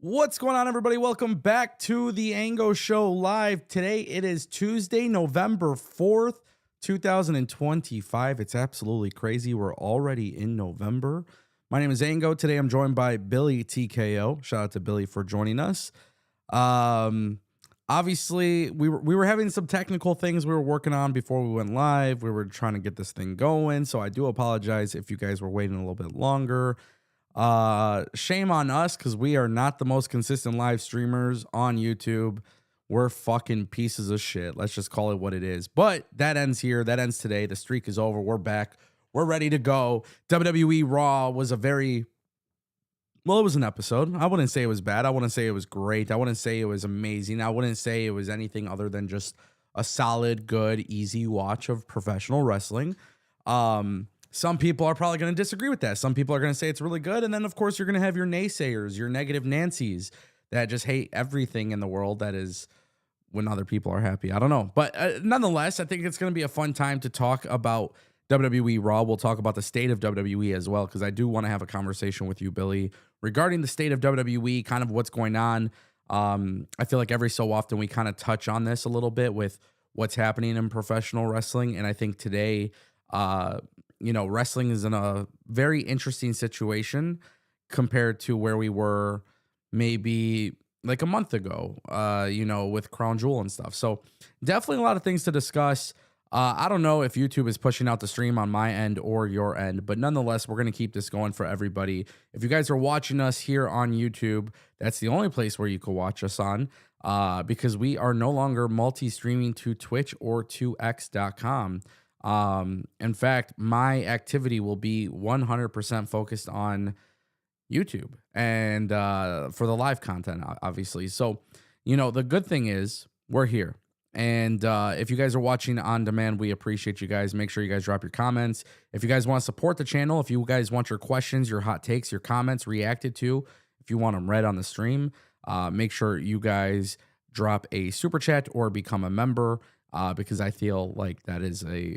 What's going on, everybody? Welcome back to the Ango Show Live. Today it is Tuesday, November 4th, 2025. It's absolutely crazy. We're already in November. My name is Ango. Today I'm joined by Billy TKO. Shout out to Billy for joining us. Obviously, we were having some technical things we were working on before we went live. We were trying to get this thing going, so I do apologize if you guys were waiting a little bit longer. Shame on us because we are not the most consistent live streamers on YouTube. We're fucking pieces of shit. Let's just call it what it is. But that ends here. That ends today. The streak is over. We're back. We're ready to go. WWE Raw was it was an episode. I wouldn't say it was bad. I wouldn't say it was great. I wouldn't say it was amazing. I wouldn't say it was anything other than just a solid, good, easy watch of professional wrestling. Some people are probably going to disagree with that. Some people are going to say it's really good. And then, of course, you're going to have your naysayers, your negative Nancys that just hate everything in the world that is when other people are happy. I don't know. But nonetheless, I think it's going to be a fun time to talk about WWE Raw. We'll talk about the state of WWE as well, because I do want to have a conversation with you, Billy, regarding the state of WWE, kind of what's going on. I feel like every so often we kind of touch on this a little bit with what's happening in professional wrestling. And I think today, wrestling is in a very interesting situation compared to where we were maybe like a month ago, with Crown Jewel and stuff. So definitely a lot of things to discuss. I don't know if YouTube is pushing out the stream on my end or your end, but nonetheless, we're going to keep this going for everybody. If you guys are watching us here on YouTube, that's the only place where you can watch us on, because we are no longer multi-streaming to Twitch or to X.com. In fact, my activity will be 100% focused on YouTube and for the live content, obviously. So, the good thing is we're here. And if you guys are watching on demand, we appreciate you guys. Make sure you guys drop your comments. If you guys want to support the channel, if you guys want your questions, your hot takes, your comments reacted to, if you want them read on the stream, make sure you guys drop a super chat or become a member. Because I feel like that is a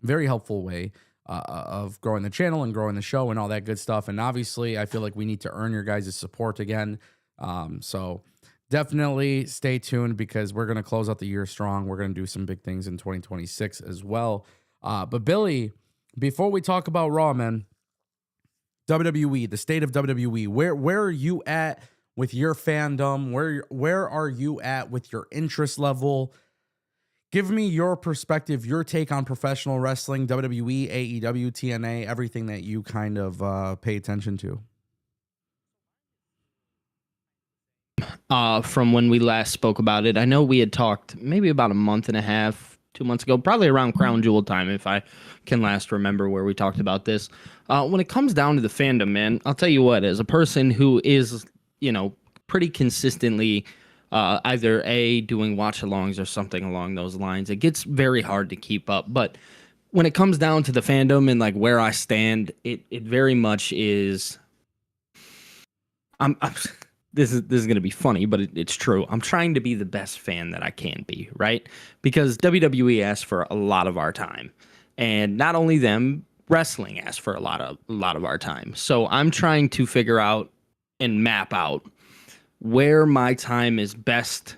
very helpful way of growing the channel and growing the show and all that good stuff. And obviously, I feel like we need to earn your guys' support again. So definitely stay tuned, because we're going to close out the year strong. We're going to do some big things in 2026 as well. But Billy, before we talk about Raw, man, WWE, the state of WWE, where are you at with your fandom? Where are you at with your interest level? Give me your perspective, your take on professional wrestling, WWE, AEW, TNA, everything that you kind of pay attention to. From when we last spoke about it, I know we had talked maybe about a month and a half, 2 months ago, probably around Crown Jewel time, if I can last remember where we talked about this. When it comes down to the fandom, man, I'll tell you what, as a person who is, pretty consistently either doing watch-alongs or something along those lines, it gets very hard to keep up. But when it comes down to the fandom and like where I stand, it very much is. This is going to be funny, but it's true. I'm trying to be the best fan that I can be, right? Because WWE asks for a lot of our time, and not only them, wrestling asks for a lot of our time. So I'm trying to figure out and map out where my time is best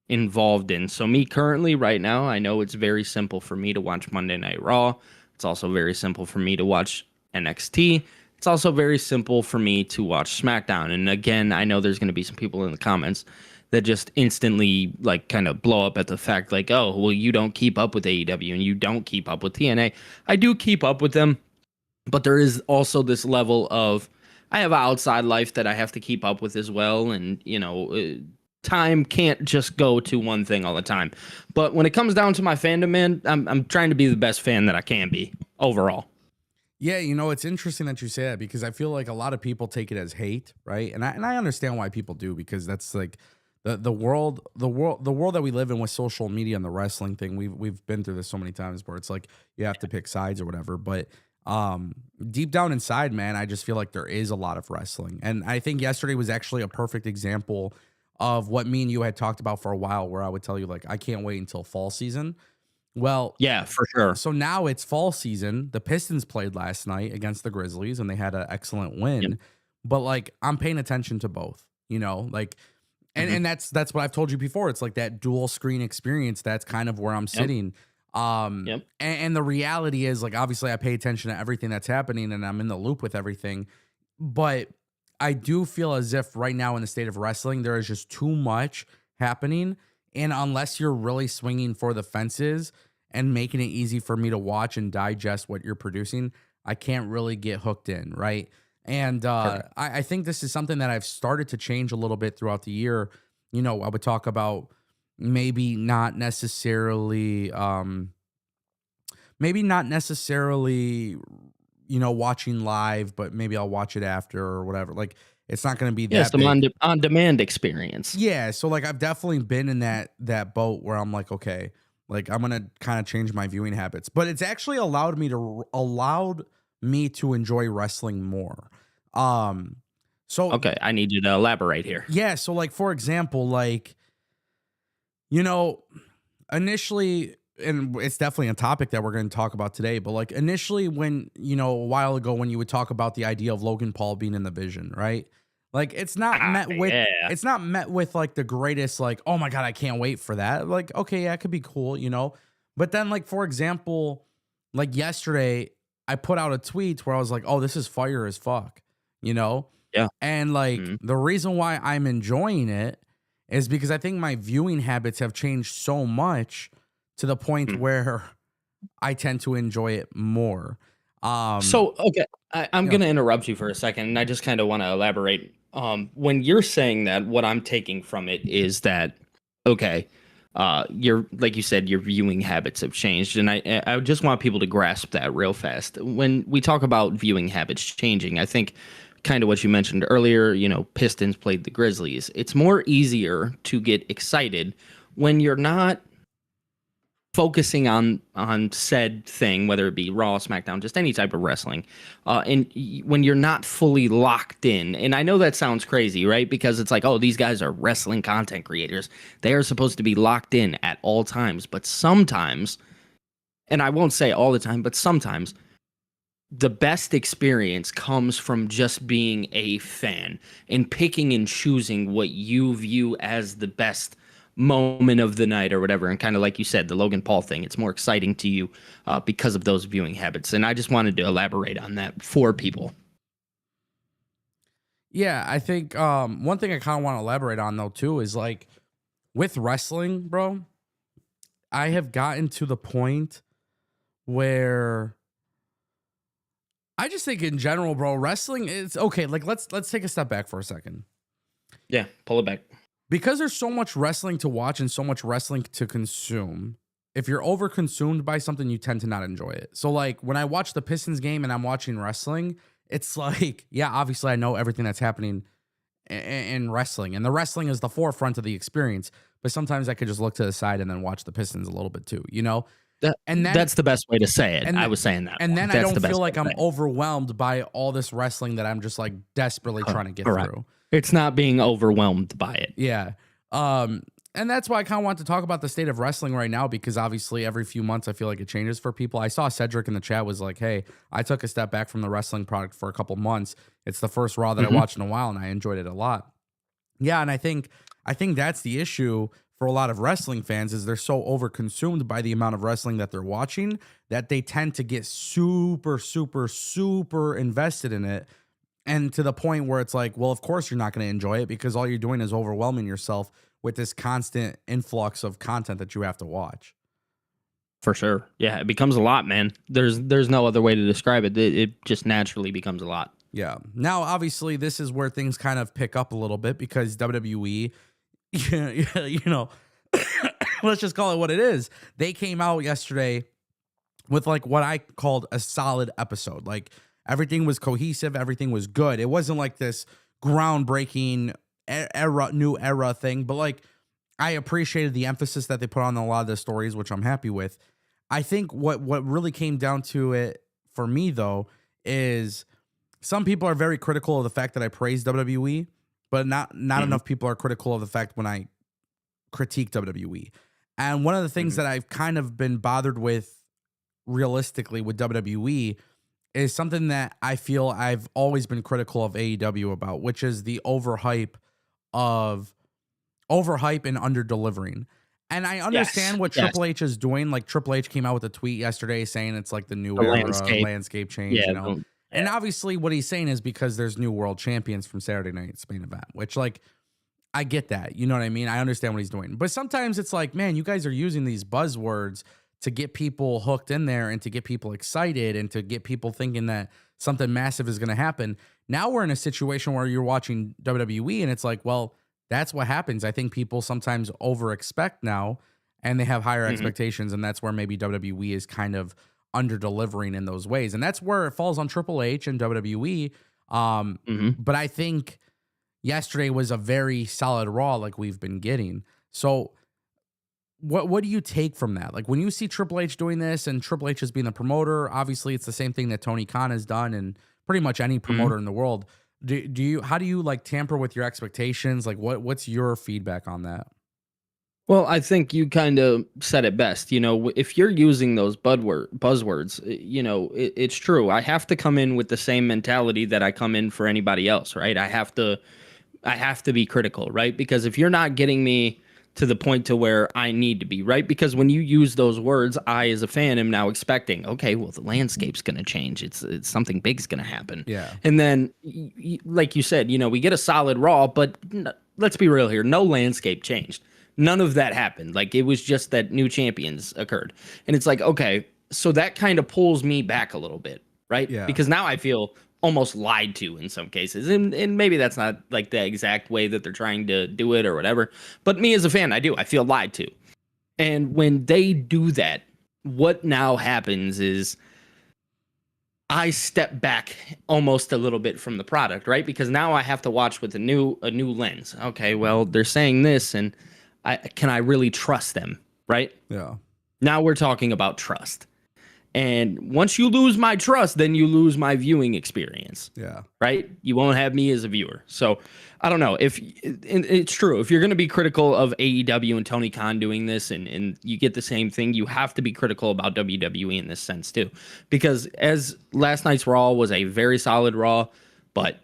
involved in. So me currently right now, I know it's very simple for me to watch Monday Night Raw. It's also very simple for me to watch NXT. It's also very simple for me to watch SmackDown. And again, I know there's going to be some people in the comments that just instantly like kind of blow up at the fact like, oh, well, you don't keep up with AEW and you don't keep up with TNA. I do keep up with them, but there is also this level of I have an outside life that I have to keep up with as well. And, time can't just go to one thing all the time. But when it comes down to my fandom, man, I'm trying to be the best fan that I can be overall. Yeah, it's interesting that you say that, because I feel like a lot of people take it as hate, right? And I understand why people do, because that's like the world that we live in with social media and the wrestling thing. We've been through this so many times where it's like you have to pick sides or whatever. But deep down inside, man, I just feel like there is a lot of wrestling. And I think yesterday was actually a perfect example of what me and you had talked about for a while, where I would tell you, like, I can't wait until fall season. Well, yeah, for sure. So now it's fall season. The Pistons played last night against the Grizzlies, and they had an excellent win. Yep. But, like, I'm paying attention to both. like, Mhm. and that's what I've told you before. It's like that dual screen experience. That's kind of where I'm Yep. sitting. Yep. And the reality is, like, obviously I pay attention to everything that's happening and I'm in the loop with everything, but I do feel as if right now in the state of wrestling, there is just too much happening. And unless you're really swinging for the fences and making it easy for me to watch and digest what you're producing, I can't really get hooked in. Right. And Correct. I think this is something that I've started to change a little bit throughout the year. I would talk about maybe not necessarily, watching live, but maybe I'll watch it after or whatever. Like, it's not going to be Yeah, that some big. on demand experience. Yeah, so like I've definitely been in that boat where I'm like, okay, like I'm gonna kind of change my viewing habits, but it's actually allowed me to enjoy wrestling more. Um, so Okay, I need you to elaborate here. yeah, so like for example, like you know, initially, and it's definitely a topic that we're going to talk about today, but like initially, when a while ago, when you would talk about the idea of Logan Paul being in the Vision, right? Like Yeah. it's not met with like the greatest, like, oh my god, I can't wait for that. Like, okay, yeah, it could be cool. But then, like, for example, like yesterday, I put out a tweet where I was like, oh, this is fire as fuck, you know? Yeah. And like Mhm. the reason why I'm enjoying it is because I think my viewing habits have changed so much to the point Mhm. where I tend to enjoy it more. Um, So, okay, I'm yeah. gonna interrupt you for a second, and I just kind of want to elaborate. When you're saying that, what I'm taking from it is that, okay, you're like you said, your viewing habits have changed, and I just want people to grasp that real fast. When we talk about viewing habits changing, I think kind of what you mentioned earlier. Pistons played the Grizzlies. It's more easier to get excited when you're not focusing on said thing, whether it be Raw, SmackDown, just any type of wrestling, when you're not fully locked in. And I know that sounds crazy, right? Because it's like, oh, these guys are wrestling content creators. They are supposed to be locked in at all times. But sometimes, and I won't say all the time, but sometimes the best experience comes from just being a fan and picking and choosing what you view as the best moment of the night or whatever. And kind of like you said, the Logan Paul thing, it's more exciting to you because of those viewing habits. And I just wanted to elaborate on that for people. Yeah, I think one thing I kind of want to elaborate on though too is like with wrestling, bro, I have gotten to the point where I just think in general, bro, wrestling is okay. Like let's take a step back for a second. Yeah, pull it back. Because there's so much wrestling to watch and so much wrestling to consume, if you're over consumed by something, you tend to not enjoy it. So, like, when I watch the Pistons game and I'm watching wrestling, it's like, yeah, obviously I know everything that's happening in wrestling, and the wrestling is the forefront of the experience. But sometimes I could just look to the side and then watch the Pistons a little bit too. And then That's the best way to say it. and I th- was saying that and wrong. then I That's don't the feel best way like to I'm say it. overwhelmed by all this wrestling that I'm just like desperately trying to get Correct. through. It's not being overwhelmed by it. Yeah. Um, and that's why I kind of want to talk about the state of wrestling right now, because obviously every few months I feel like it changes for people. I saw Cedric in the chat was like, hey, I took a step back from the wrestling product for a couple months. It's the first Raw that I Mhm. watched in a while and I enjoyed it a lot. Yeah, and I think that's the issue for a lot of wrestling fans is they're so overconsumed by the amount of wrestling that they're watching that they tend to get super, super, super invested in it. And to the point where it's like, well, of course you're not going to enjoy it because all you're doing is overwhelming yourself with this constant influx of content that you have to watch. For sure. Yeah, it becomes a lot, man. There's no other way to describe it. It just naturally becomes a lot. Yeah. Now, obviously, this is where things kind of pick up a little bit because WWE, let's just call it what it is. They came out yesterday with like what I called a solid episode. Like everything was cohesive, everything was good. It wasn't like this groundbreaking new era thing, but like I appreciated the emphasis that they put on a lot of the stories, which I'm happy with. I think what really came down to it for me though is some people are very critical of the fact that I praise WWE, but not Mhm. enough people are critical of the fact when I critique WWE. And one of the things Mhm. that I've kind of been bothered with realistically with WWE is something that I feel I've always been critical of AEW about, which is the overhype of overhype and under delivering. And I Yes. understand what Yes. Triple H is doing. Like Triple H came out with a tweet yesterday saying it's like the new The era, landscape. landscape change, Yeah. And Yeah. obviously what he's saying is because there's new world champions from Saturday night's main event, which like I get that. You know what I mean? I understand what he's doing. But sometimes it's like, man, you guys are using these buzzwords to get people hooked in there and to get people excited and to get people thinking that something massive is going to happen. Now we're in a situation where you're watching WWE and it's like, well, that's what happens. I think people sometimes over expect now and they have higher Mhm. expectations. And that's where maybe WWE is kind of under delivering in those ways. And that's where it falls on Triple H and WWE. Mhm. But I think yesterday was a very solid Raw like we've been getting. So what do you take from that? Like when you see Triple H doing this and Triple H as being the promoter, obviously it's the same thing that Tony Khan has done and pretty much any Mhm. promoter in the world. Do you how do you like tamper with your expectations? Like what's your feedback on that? Well, I think you kind of said it best. If you're using those buzzwords, it's true. I have to come in with the same mentality that I come in for anybody else, right? I have to be critical, right? Because if you're not getting me to the point to where I need to be, right? Because when you use those words, I as a fan am now expecting, okay, well the landscape's going to change. It's something big's going to happen. Yeah. And then like you said, we get a solid Raw, but let's be real here, no landscape changed. None of that happened. Like it was just that new champions occurred. And it's like, okay, so that kind of pulls me back a little bit, right? Yeah. Because now I feel almost lied to in some cases. And maybe that's not like the exact way that they're trying to do it or whatever. But me as a fan, I feel lied to. And when they do that, what now happens is I step back almost a little bit from the product, right? Because now I have to watch with a new lens. Okay, well, they're saying this and can I really trust them, right? Yeah. Now we're talking about trust. And once you lose my trust, then you lose my viewing experience, Yeah. right? You won't have me as a viewer. So I don't know if it's true. If you're going to be critical of AEW and Tony Khan doing this and you get the same thing, you have to be critical about WWE in this sense too. Because as last night's Raw was a very solid Raw, but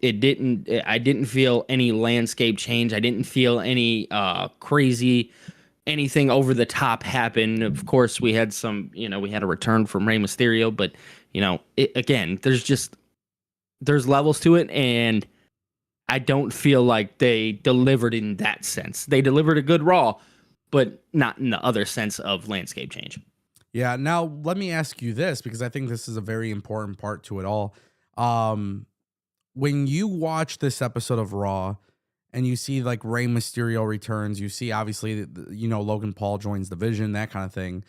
I didn't feel any landscape change. I didn't feel any crazy anything over the top happen. Of course, we had we had a return from Rey Mysterio, but again, there's levels to it, and I don't feel like they delivered in that sense. They delivered a good Raw, but not in the other sense of landscape change. Yeah. Now let me ask you this because I think this is a very important part to it all. When you watch this episode of Raw and you see like Rey Mysterio returns, you see obviously Logan Paul joins the Vision, that kind of thing.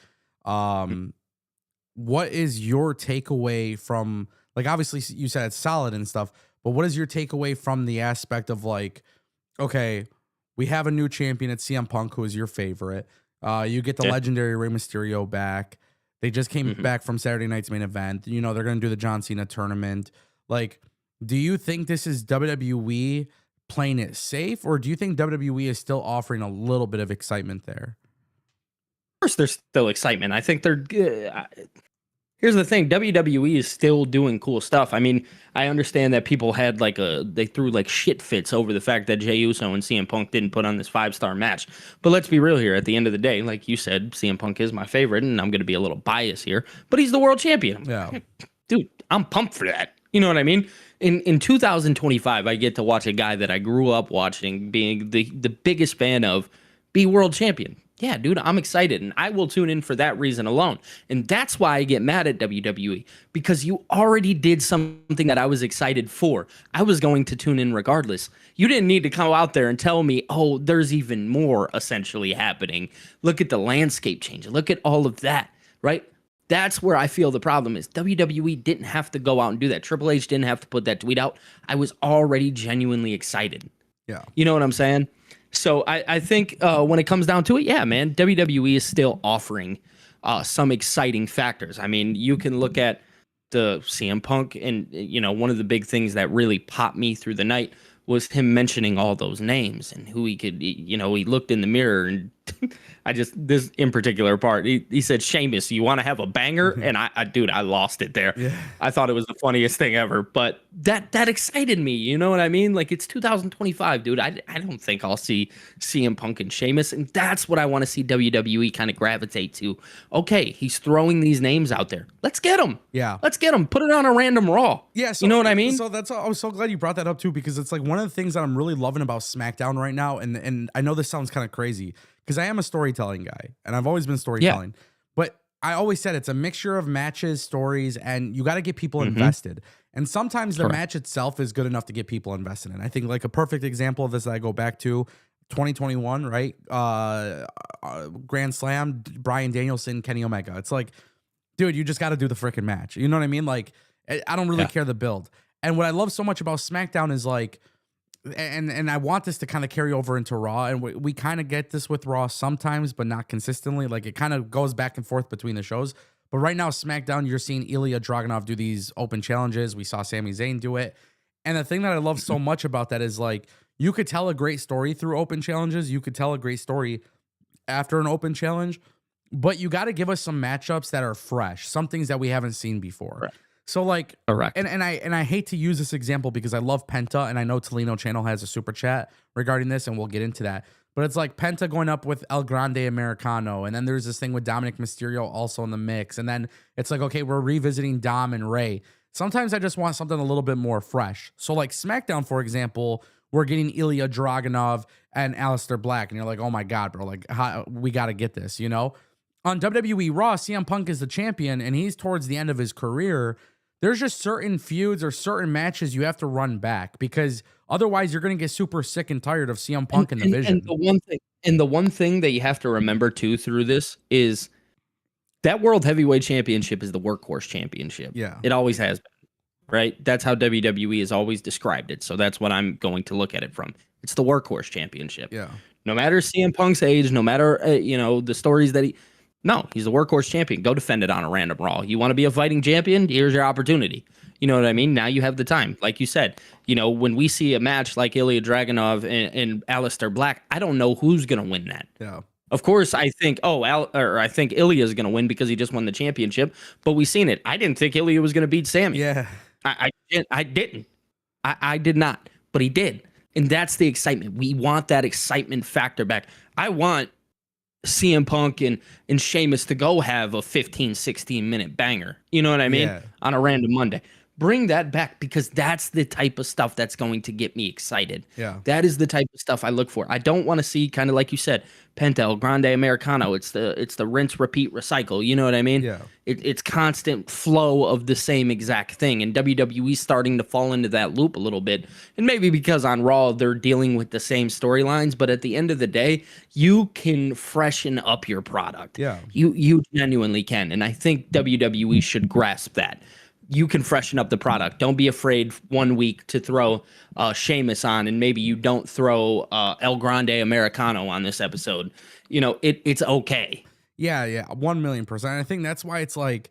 What is your takeaway from like obviously you said it's solid and stuff, but what is your takeaway from the aspect of like, okay, we have a new champion at CM Punk who is your favorite. You get the Yeah. legendary Rey Mysterio back. They just came Mhm. back from Saturday night's main event. They're going to do the John Cena tournament. Like, do you think this is WWE playing it safe, or do you think WWE is still offering a little bit of excitement there? Of course, there's still excitement. I think they're. Here's the thing: WWE is still doing cool stuff. I mean, I understand that people had they threw like shit fits over the fact that Jey Uso and CM Punk didn't put on this 5-star match. But let's be real here. At the end of the day, like you said, CM Punk is my favorite, and I'm going to be a little biased here, but he's the world champion. Yeah. Dude, I'm pumped for that. You know what I mean? In 2025, I get to watch a guy that I grew up watching, being the biggest fan of, be world champion. Yeah, dude, I'm excited, and I will tune in for that reason alone. And that's why I get mad at WWE, because you already did something that I was excited for. I was going to tune in regardless. You didn't need to come out there and tell me, oh, there's even more essentially happening. Look at the landscape change. Look at all of that, right? That's where I feel the problem is. WWE didn't have to go out and do that. Triple H didn't have to put that tweet out. I was already genuinely excited. Yeah. You know what I'm saying? So I think when it comes down to it, yeah, man, WWE is still offering some exciting factors. I mean, you can look at the CM Punk, and one of the big things that really popped me through the night was him mentioning all those names and who he could, he looked in the mirror and I just, this in particular part, he said, Sheamus, you want to have a banger? And dude, I lost it there. Yeah. I thought it was the funniest thing ever, but that excited me. You know what I mean? Like, it's 2025, dude. I don't think I'll see CM Punk and Sheamus. And that's what I want to see WWE kind of gravitate to. Okay, he's throwing these names out there. Let's get them. Yeah. Let's get them. Put it on a random Raw. Yeah. So, you know what I mean? So I was so glad you brought that up too, because it's like one of the things that I'm really loving about SmackDown right now. And I know this sounds kind of crazy, because I am a storytelling guy and I've always been storytelling, but I always said it's a mixture of matches, stories, and you got to get people invested. And sometimes the match itself is good enough to get people invested in. I think like a perfect example of this that I go back to 2021, right? Grand Slam, Bryan Danielson, Kenny Omega. It's like, dude, you just got to do the freaking match. You know what I mean? Like, I don't really care the build. And what I love so much about SmackDown is like, and I want this to kind of carry over into Raw, and we kind of get this with Raw sometimes, but not consistently. Like, it kind of goes back and forth between the shows. But right now, SmackDown, you're seeing Ilya Dragunov do these open challenges. We saw Sami Zayn do it. And the thing that I love so much about that is like, you could tell a great story through open challenges. You could tell a great story after an open challenge, but you got to give us some matchups that are fresh, some things that we haven't seen before. Right. So like, correct. And I hate to use this example because I love Penta, and I know Tolino Channel has a super chat regarding this, and we'll get into that. But it's like Penta going up with El Grande Americano, and then there's this thing with Dominic Mysterio also in the mix, and then it's like, okay, we're revisiting Dom and Ray. Sometimes I just want something a little bit more fresh. So like SmackDown, for example, we're getting Ilya Dragunov and Aleister Black, and you're like, oh my God, bro, like we got to get this, you know? On WWE Raw, CM Punk is the champion, and he's towards the end of his career. There's just certain feuds or certain matches you have to run back, because otherwise you're going to get super sick and tired of CM Punk in the vision. And the one thing that you have to remember too through this is that World Heavyweight Championship is the workhorse championship. Yeah. It always has been, right? That's how WWE has always described it. So that's what I'm going to look at it from. It's the workhorse championship. Yeah. No matter CM Punk's age, no matter, the stories that he's the workhorse champion. Go defend it on a random Raw. You want to be a fighting champion? Here's your opportunity. You know what I mean? Now you have the time. Like you said, when we see a match like Ilya Dragunov and Aleister Black, I don't know who's going to win that. Yeah. Of course, I think, I think Ilya is going to win because he just won the championship, but we've seen it. I didn't think Ilya was going to beat Sammy. Yeah. I didn't. I did not, but he did. And that's the excitement. We want that excitement factor back. I want CM Punk and Sheamus to go have a 15, 16-minute banger. You know what I mean? Yeah. On a random Monday. Bring that back, because that's the type of stuff that's going to get me excited. Yeah. That is the type of stuff I look for. I don't want to see, kind of like you said, Penta, El Grande Americano. It's the rinse, repeat, recycle. You know what I mean? Yeah. It's constant flow of the same exact thing. And WWE's starting to fall into that loop a little bit. And maybe because on Raw, they're dealing with the same storylines. But at the end of the day, you can freshen up your product. Yeah. You genuinely can. And I think WWE should grasp that. You can freshen up the product. Don't be afraid 1 week to throw Sheamus on, and maybe you don't throw El Grande Americano on this episode. It's okay. Yeah, 1,000,000%. I think that's why it's like,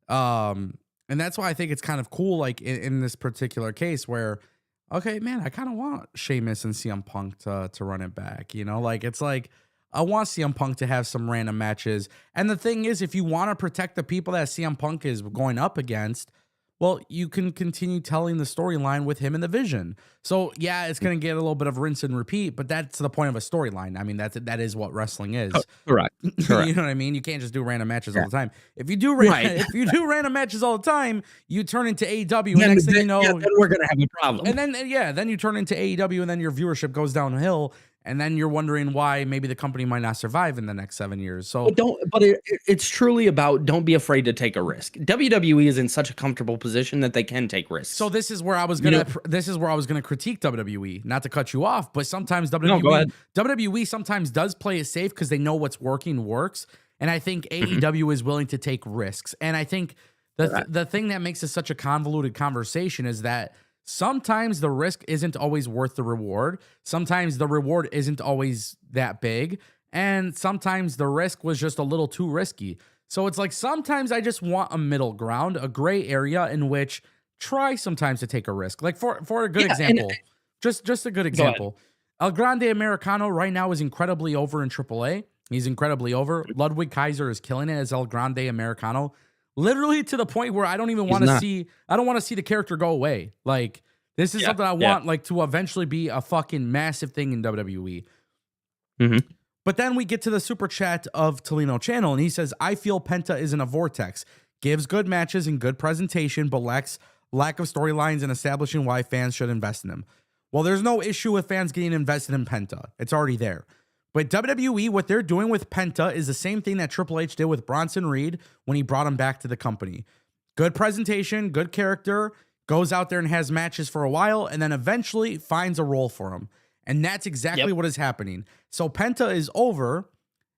and that's why I think it's kind of cool, like in this particular case where, okay, man, I kind of want Sheamus and CM Punk to run it back. Like it's like, I want CM Punk to have some random matches. And the thing is, if you want to protect the people that CM Punk is going up against, well, you can continue telling the storyline with him in the vision. So yeah, it's going to get a little bit of rinse and repeat, but that's the point of a storyline. I mean, that is what wrestling is. Oh, correct. You know what I mean? You can't just do random matches all the time. If you do random matches all the time, you turn into AEW. And next thing you know, then we're going to have a problem. And then you turn into AEW, and then your viewership goes downhill. And then you're wondering why maybe the company might not survive in the next 7 years. So it's truly about, don't be afraid to take a risk. WWE is in such a comfortable position that they can take risks. So this is where I was gonna critique WWE. Not to cut you off, but sometimes WWE sometimes does play it safe because they know what's working works. And I think AEW is willing to take risks. And I think the thing that makes it such a convoluted conversation is that sometimes the risk isn't always worth the reward. Sometimes the reward isn't always that big. And sometimes the risk was just a little too risky. So it's like sometimes I just want a middle ground, a gray area in which try sometimes to take a risk. Like for a good example, just a good example. El Grande Americano right now is incredibly over in AAA. He's incredibly over. Ludwig Kaiser is killing it as El Grande Americano, literally to the point where I don't even He's want to not. see. I don't want to see the character go away. Like this is Yeah. something I Yeah. want like to eventually be a fucking massive thing in WWE. Mhm. But then we get to the super chat of Tolino Channel, and he says, "I feel Penta is in a vortex. Gives good matches and good presentation, but lack of storylines and establishing why fans should invest in him." Well, there's no issue with fans getting invested in Penta. It's already there. But WWE, what they're doing with Penta is the same thing that Triple H did with Bronson Reed when he brought him back to the company. Good presentation, good character, goes out there and has matches for a while, and then eventually finds a role for him. And that's exactly what is happening. So Penta is over,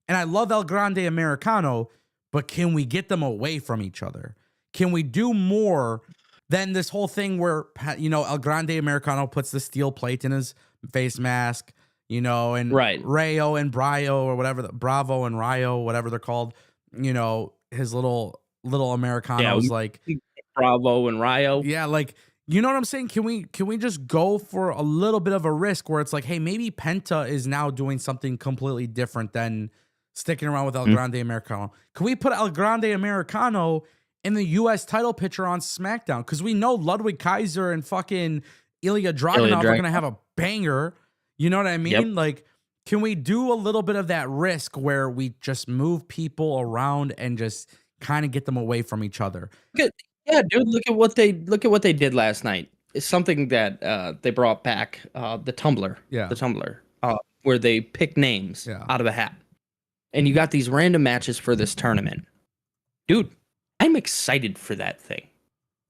and I love El Grande Americano, but can we get them away from each other? Can we do more than this whole thing where, El Grande Americano puts the steel plate in his face mask, and Right. Rayo and Brio or whatever, Bravo and Rayo, whatever they're called, his little Americanos, like Bravo and Rayo. yeah, like you know what I'm saying? Can we just go for a little bit of a risk where it's like, hey, maybe Penta is now doing something completely different than sticking around with El Grande Americano? Can we put El Grande Americano in the U.S. title picture on SmackDown? Because we know Ludwig Kaiser and fucking Ilya Dragunov are going to have a banger. You know what I mean? Yep. Like, can we do a little bit of that risk where we just move people around and just kind of get them away from each other? Yeah, dude, look at what they did last night. It's something that they brought back, the Tumblr. Yeah. The Tumblr. Where they pick names Yeah. out of a hat. And you got these random matches for this tournament. Dude, I'm excited for that thing.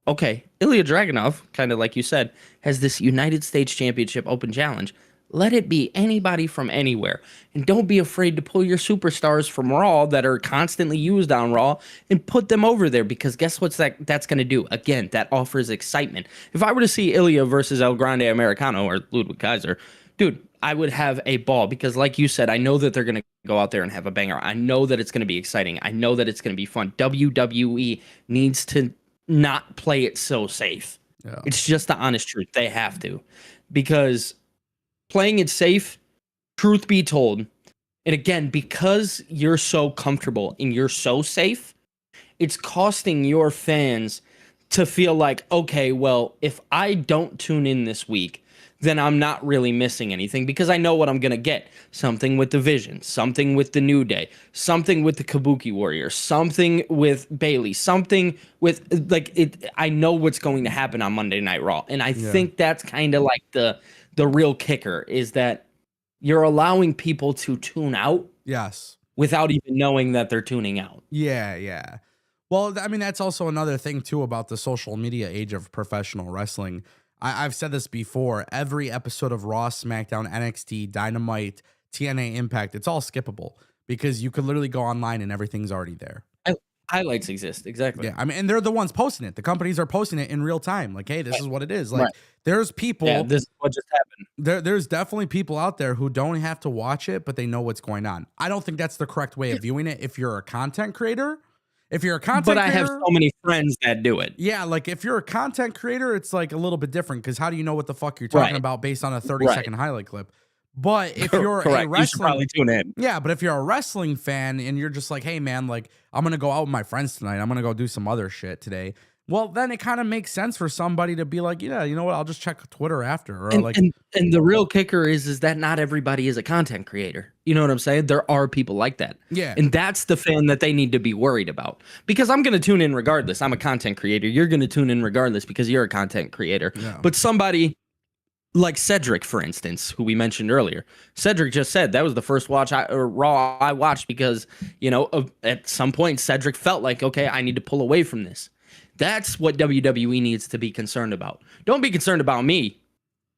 Okay, Ilya Dragunov, kind of like you said, has this United States Championship Open Challenge. Let it be anybody from anywhere. And don't be afraid to pull your superstars from Raw that are constantly used on Raw and put them over there, because guess what's that's going to do? Again, that offers excitement. If I were to see Ilya versus El Grande Americano or Ludwig Kaiser, dude, I would have a ball, because like you said, I know that they're going to go out there and have a banger. I know that it's going to be exciting. I know that it's going to be fun. WWE needs to not play it so safe. Yeah. It's just the honest truth. They have to, because playing it safe, truth be told, and again, because you're so comfortable and you're so safe, it's costing your fans to feel like, okay, well, if I don't tune in this week, then I'm not really missing anything, because I know what I'm going to get. Something with the Vision, something with the New Day, something with the Kabuki Warriors, something with Bailey, something with I know what's going to happen on Monday Night Raw. And I think that's kind of like the real kicker, is that you're allowing people to tune out. Yes. Without even knowing that they're tuning out. Yeah, yeah. Well, I mean, that's also another thing too about the social media age of professional wrestling. I've said this before. Every episode of Raw, SmackDown, NXT, Dynamite, TNA Impact, it's all skippable, because you could literally go online and everything's already there. Highlights exist. Exactly. Yeah. I mean, and they're the ones posting it. The companies are posting it in real time. Like, hey, this is what it is. Like, there's people. Yeah, this is what just happened. There's definitely people out there who don't have to watch it, but they know what's going on. I don't think that's the correct way of viewing it if you're a content creator. If you're a content creator. But I have so many friends that do it. Yeah, like if you're a content creator, it's like a little bit different, because how do you know what the fuck you're talking about based on a 30-second highlight clip? But if you're a wrestling, you should probably tune in. Yeah, but if you're a wrestling fan and you're just like, hey man, like I'm gonna go out with my friends tonight, I'm gonna go do some other shit today. Well, then it kind of makes sense for somebody to be like, yeah, you know what? I'll just check Twitter after. Or and the real kicker is that not everybody is a content creator. You know what I'm saying? There are people like that. Yeah. And that's the fan that they need to be worried about. Because I'm going to tune in regardless. I'm a content creator. You're going to tune in regardless because you're a content creator. Yeah. But somebody like Cedric, for instance, who we mentioned earlier, Cedric just said that was the first Raw I watched because, at some point Cedric felt like, okay, I need to pull away from this. That's what WWE needs to be concerned about. Don't be concerned about me.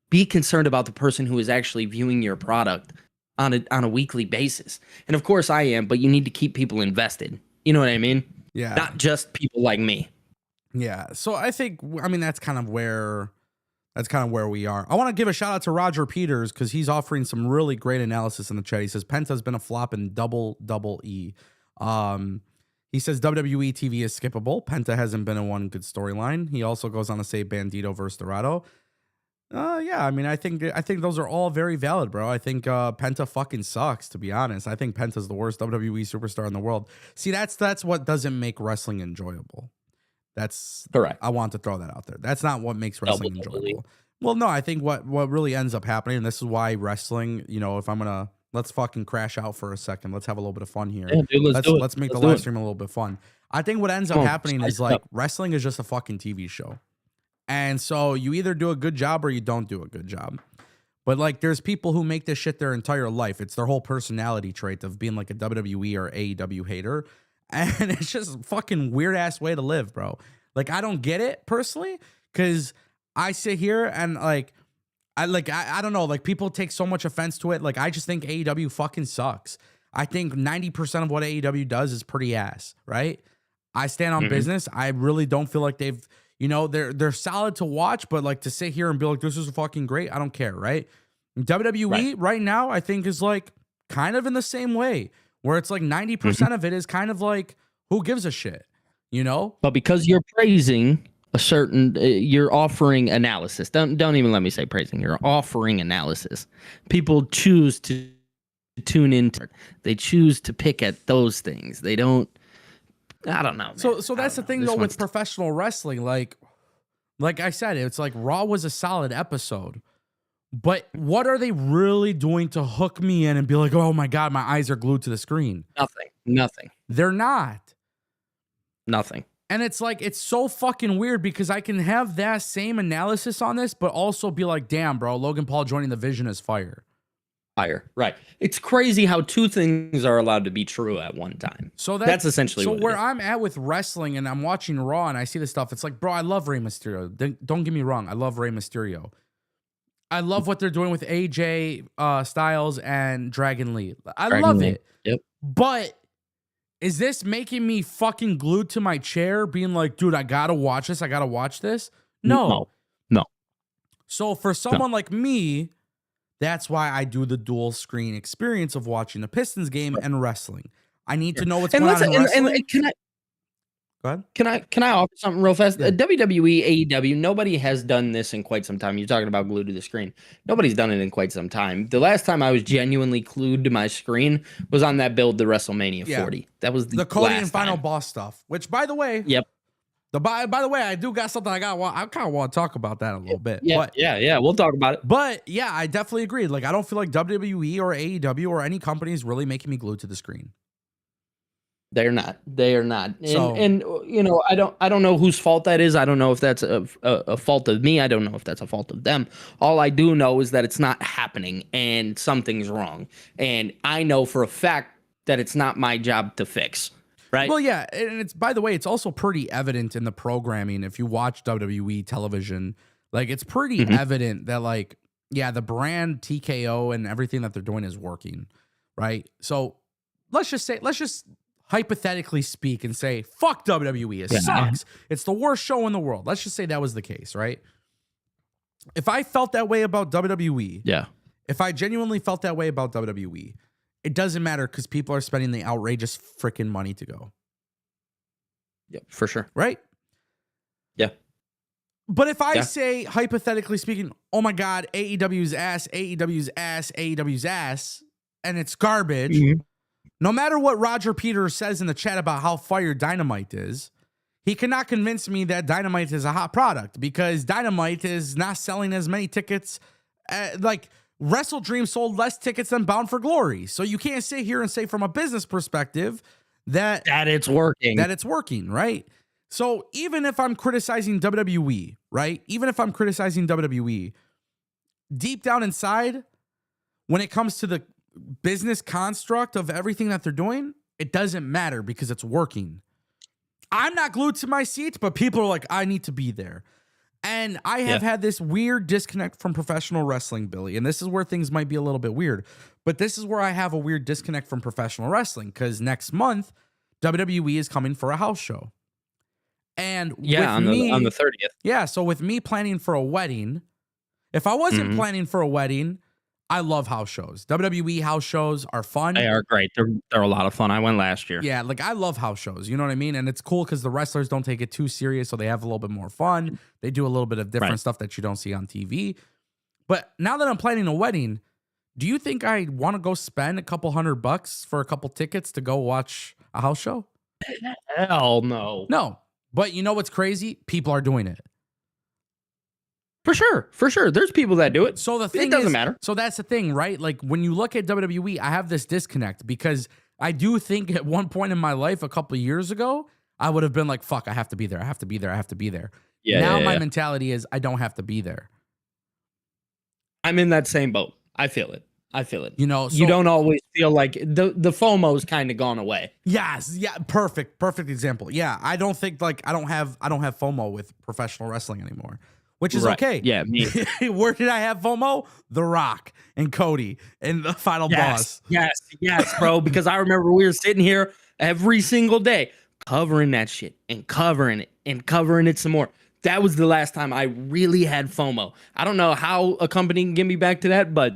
Be concerned about the person who is actually viewing your product on a weekly basis. And of course I am, but you need to keep people invested. You know what I mean? Yeah. Not just people like me. Yeah. So I think, that's kind of where we are. I want to give a shout out to Roger Peters, because he's offering some really great analysis in the chat. He says Penta's been a flop in double E. He says WWE TV is skippable. Penta hasn't been in one good storyline. He also goes on to say Bandito versus Dorado. Yeah, I mean, I think those are all very valid, bro. I think Penta fucking sucks, to be honest. I think Penta's the worst WWE superstar in the world. See, that's what doesn't make wrestling enjoyable. That's Correct. I want to throw that out there. That's not what makes Double wrestling WWE. enjoyable. Well, no, I think what really ends up happening, and this is why wrestling, if I'm gonna let's fucking crash out for a second. Let's have a little bit of fun here. Yeah, dude, let's do it. Let's make Let's the do live it. stream a little bit fun. I think what ends up Come on, happening spice is it like up. wrestling is just a fucking TV show. And so you either do a good job or you don't do a good job. But like there's people who make this shit their entire life. It's their whole personality trait of being like a WWE or AEW hater. And it's just a fucking weird ass way to live, bro. Like I don't get it personally cuz I sit here and like I don't know, like people take so much offense to it. Like I just think AEW fucking sucks. I think 90% of what AEW does is pretty ass, right? I stand on business. I really don't feel like they're solid to watch, but like to sit here and be like, this is fucking great, I don't care, right? WWE right now, I think is like kind of in the same way, where it's like 90% of it is kind of like, who gives a shit, But because you're praising a certain, you're offering analysis. Don't even let me say praising. You're offering analysis. People choose to tune into it. They choose to pick at those things. They don't. I don't know. Man. So that's the thing though with professional wrestling. Like I said, it's like Raw was a solid episode. But what are they really doing to hook me in and be like, oh my God, my eyes are glued to the screen? Nothing. They're not. Nothing. And it's like, it's so fucking weird because I can have that same analysis on this, but also be like, damn, bro, Logan Paul joining the Vision is fire. Fire. Right. It's crazy how two things are allowed to be true at one time. So that's essentially what where I'm at with wrestling and I'm watching Raw and I see this stuff. It's like, bro, I love Rey Mysterio. Don't get me wrong. I love Rey Mysterio. I love what they're doing with AJ Styles and Dragon Lee. I love it. Yep. But is this making me fucking glued to my chair being like, dude, I gotta watch this. I gotta watch this? No. So for someone like me, that's why I do the dual screen experience of watching the Pistons game and wrestling. I need to know what's going on in wrestling. Go ahead. Can I offer something real fast? Yeah. WWE, AEW, nobody has done this in quite some time. You're talking about glued to the screen. Nobody's done it in quite some time. The last time I was genuinely glued to my screen was on that build to WrestleMania 40. That was the Cody and Final Boss stuff. Which, by the way, by the way, I do got something I kind of want to talk about that a little bit. Yeah. We'll talk about it. But yeah, I definitely agree. Like, I don't feel like WWE or AEW or any company is really making me glued to the screen. They are not. And I don't know whose fault that is. I don't know if that's a fault of me. I don't know if that's a fault of them. All I do know is that it's not happening and something's wrong. And I know for a fact that it's not my job to fix. Right. Well, yeah. And it's, by the way, it's also pretty evident in the programming. If you watch WWE television, like it's pretty evident that like, yeah, the brand TKO and everything that they're doing is working. Right. So let's just hypothetically speak and say, fuck WWE. It sucks. It's the worst show in the world. Let's just say that was the case, right? If I felt that way about WWE, if I genuinely felt that way about WWE, it doesn't matter because people are spending the outrageous freaking money to go. Yeah, for sure. Right? Yeah. But if I say, hypothetically speaking, oh my God, AEW's ass, AEW's ass, AEW's ass, and it's garbage, no matter what Roger Peters says in the chat about how fire Dynamite is, he cannot convince me that Dynamite is a hot product because Dynamite is not selling as many tickets. Like Wrestle Dream sold less tickets than Bound for Glory. So you can't sit here and say from a business perspective that it's working. That it's working, right? So even if I'm criticizing WWE, right? Even if I'm criticizing WWE, deep down inside, when it comes to the business construct of everything that they're doing, it doesn't matter because it's working. I'm not glued to my seat, but people are like, I need to be there. And I have had this weird disconnect from professional wrestling, Billy. And this is where things might be a little bit weird. But this is where I have a weird disconnect from professional wrestling because next month, WWE is coming for a house show. And on the 30th. Yeah, so with me planning for a wedding, if I wasn't planning for a wedding, I love house shows. WWE house shows are fun. They are great. They're a lot of fun. I went last year. Yeah, like I love house shows. You know what I mean? And it's cool because the wrestlers don't take it too serious, so they have a little bit more fun. They do a little bit of different stuff that you don't see on TV. But now that I'm planning a wedding, do you think I want to go spend a couple $100 for a couple tickets to go watch a house show? Hell no. No. But you know what's crazy? People are doing it. For sure. There's people that do it. So the thing it doesn't matter. So that's the thing, right? Like when you look at WWE, I have this disconnect because I do think at one point in my life, a couple of years ago, I would have been like, fuck, I have to be there. I have to be there. I have to be there. Yeah. Now my mentality is I don't have to be there. I'm in that same boat. I feel it. You know, so, you don't always feel like the FOMO's kind of gone away. Yes, yeah, perfect example. Yeah, I don't think like I don't have FOMO with professional wrestling anymore, which is okay. Yeah, me. Where did I have FOMO? The Rock and Cody and the Final Boss. Yes, bro. Because I remember we were sitting here every single day covering that shit and covering it some more. That was the last time I really had FOMO. I don't know how a company can get me back to that, but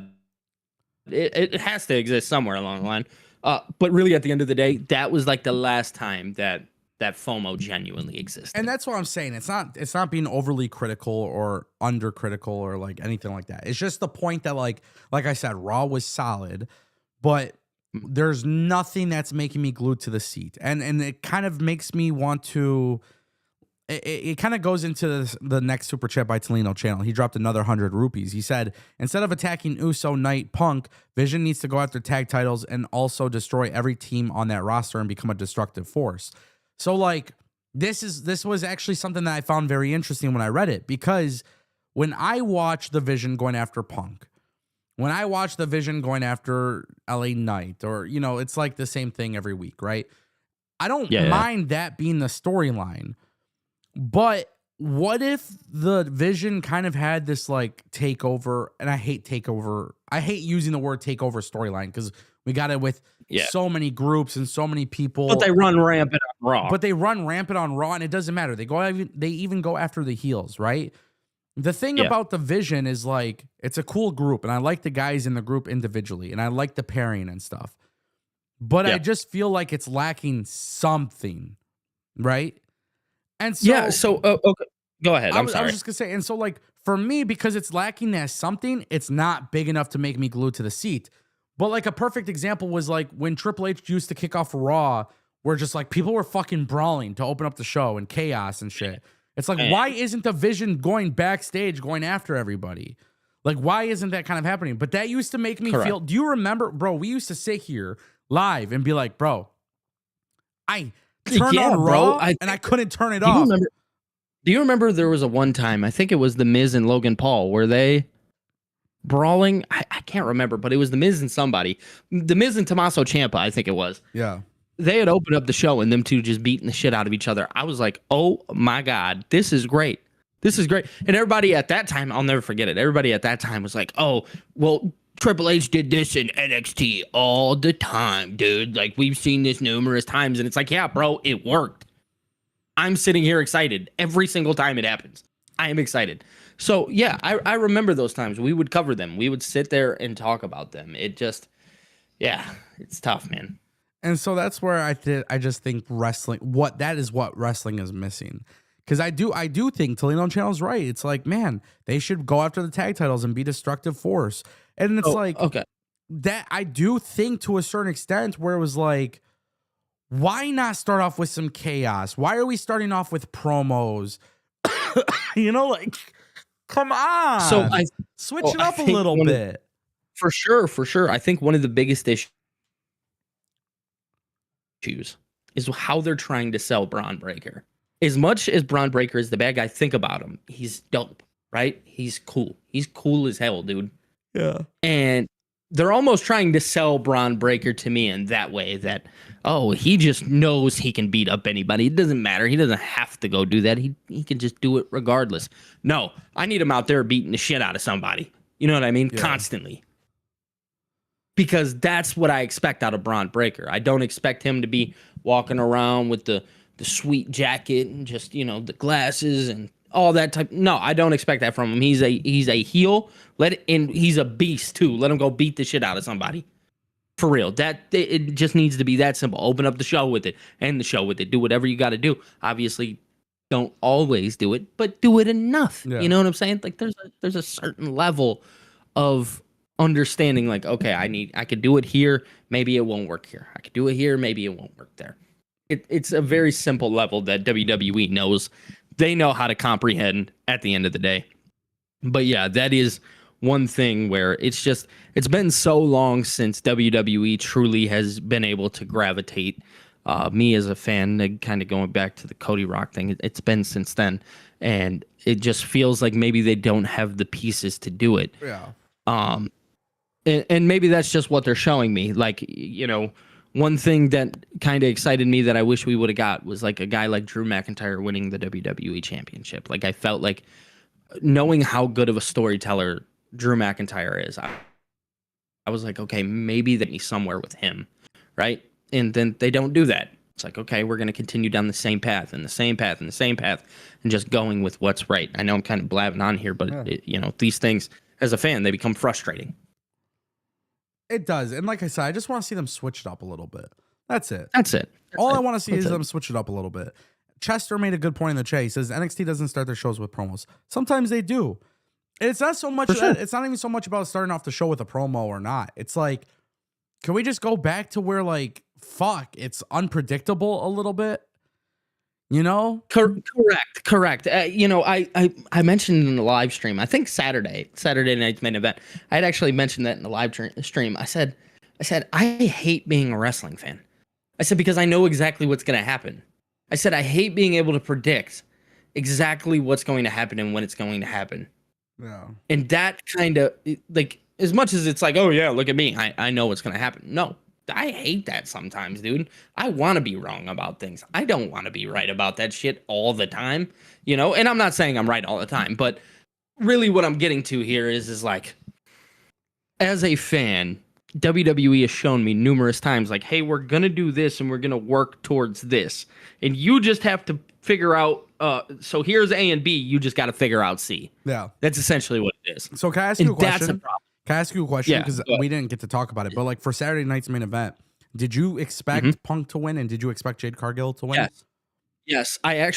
it has to exist somewhere along the line. But really, at the end of the day, that was like the last time that FOMO genuinely existed. And that's what I'm saying. It's not being overly critical or under critical or like anything like that. It's just the point that like I said, Raw was solid, but there's nothing that's making me glued to the seat. And it kind of makes me want to. It kind of goes into the next super chat by Tolino Channel. He dropped another 100 rupees. He said, instead of attacking Uso, Knight, Punk, Vision needs to go after tag titles and also destroy every team on that roster and become a destructive force. So like this was actually something that I found very interesting when I read it, because when I watch the Vision going after Punk, when I watch the Vision going after LA Knight, or you know, it's like the same thing every week, right? I don't mind that being the storyline. But what if the Vision kind of had this like takeover, and I hate takeover. I hate using the word takeover storyline because we got it with so many groups and so many people. But they run rampant on Raw. And it doesn't matter. They even go after the heels, right? The thing about the Vision is like it's a cool group, and I like the guys in the group individually, and I like the pairing and stuff. But I just feel like it's lacking something, right? And so, okay, go ahead. I'm sorry. I was just gonna say, and so like for me, because it's lacking that something, it's not big enough to make me glued to the seat. But like a perfect example was like when Triple H used to kick off Raw, where just like people were fucking brawling to open up the show and chaos and shit. It's like, why isn't the Vision going backstage, going after everybody? Like, why isn't that kind of happening? But that used to make me feel. Do you remember, bro? We used to sit here live and be like, bro, I turn on Raw, and I couldn't turn it off. Do you remember there was a one time, I think it was The Miz and Logan Paul, were they brawling? I can't remember, but it was The Miz and somebody. The Miz and Tommaso Ciampa, I think it was. Yeah. They had opened up the show and them two just beating the shit out of each other. I was like, oh my God, this is great. This is great. And everybody at that time, I'll never forget it. Everybody at that time was like, oh, well, Triple H did this in NXT all the time, dude. Like, we've seen this numerous times. And it's like, yeah, bro, it worked. I'm sitting here excited every single time it happens. I am excited. So, yeah, I remember those times. We would cover them. We would sit there and talk about them. It just, yeah, it's tough, man. And so that's where I just think wrestling, what wrestling is missing. Because I do think Toledo Channel's right. It's like, man, they should go after the tag titles and be destructive force. And it's okay. That I do think to a certain extent where it was like, why not start off with some chaos? Why are we starting off with promos? You know, like, come on. So switch it up a little bit. For sure. I think one of the biggest issues is how they're trying to sell Braun Breaker. As much as Braun Breaker is the bad guy, think about him. He's dope, right? He's cool. He's cool as hell, dude. Yeah. And they're almost trying to sell Braun Breaker to me in that way that, oh, he just knows he can beat up anybody. It doesn't matter. He doesn't have to go do that. He can just do it regardless. No, I need him out there beating the shit out of somebody. You know what I mean? Yeah. Constantly. Because that's what I expect out of Braun Breaker. I don't expect him to be walking around with the sweet jacket and just, you know, the glasses and all that type. No, I don't expect that from him. He's a heel. And he's a beast too. Let him go beat the shit out of somebody. For real. It just needs to be that simple. Open up the show with it. End the show with it. Do whatever you got to do. Obviously, don't always do it, but do it enough. Yeah. You know what I'm saying? Like there's a certain level of understanding like, okay, I could do it here, maybe it won't work here. I could do it here, maybe it won't work there. It's a very simple level that WWE knows. They know how to comprehend at the end of the day. But yeah, that is one thing where it's been so long since WWE truly has been able to gravitate me as a fan, kind of going back to the Cody Rock thing. It's been since then, and it just feels like maybe they don't have the pieces to do it. Yeah. And maybe that's just what they're showing me. Like, one thing that kind of excited me that I wish we would have got was like a guy like Drew McIntyre winning the WWE Championship. Like, I felt like knowing how good of a storyteller Drew McIntyre is, I was like, okay, maybe they need somewhere with him, right? And then they don't do that. It's like, okay, we're going to continue down the same path and the same path and the same path and just going with what's right. I know I'm kind of blabbing on here, but these things, as a fan, they become frustrating. It does. And like I said, I just want to see them switch it up a little bit. That's it. All I want to see is them switch it up a little bit. Chester made a good point in the chat. He says NXT doesn't start their shows with promos. Sometimes they do. It's not so much. It's not even so much about starting off the show with a promo or not. It's like, can we just go back to where like, fuck, it's unpredictable a little bit? Correct. I mentioned in the live stream, I think Saturday night's main event. I had actually mentioned that in the live stream. I said, I hate being a wrestling fan. I said, because I know exactly what's going to happen. I said, I hate being able to predict exactly what's going to happen and when it's going to happen. Yeah. And that kind of, like, as much as it's like, oh yeah, look at me, I know what's going to happen. No. I hate that sometimes, dude. I want to be wrong about things. I don't want to be right about that shit all the time, and I'm not saying I'm right all the time, but really what I'm getting to here is like, as a fan, WWE has shown me numerous times, like, hey, we're going to do this and we're going to work towards this. And you just have to figure out, so here's A and B, you just got to figure out C. Yeah. That's essentially what it is. So can I ask you a question? That's a problem. Can I ask you a question? Because we didn't get to talk about it, but like for Saturday night's main event, did you expect Punk to win, and did you expect Jade Cargill to win? Yes. I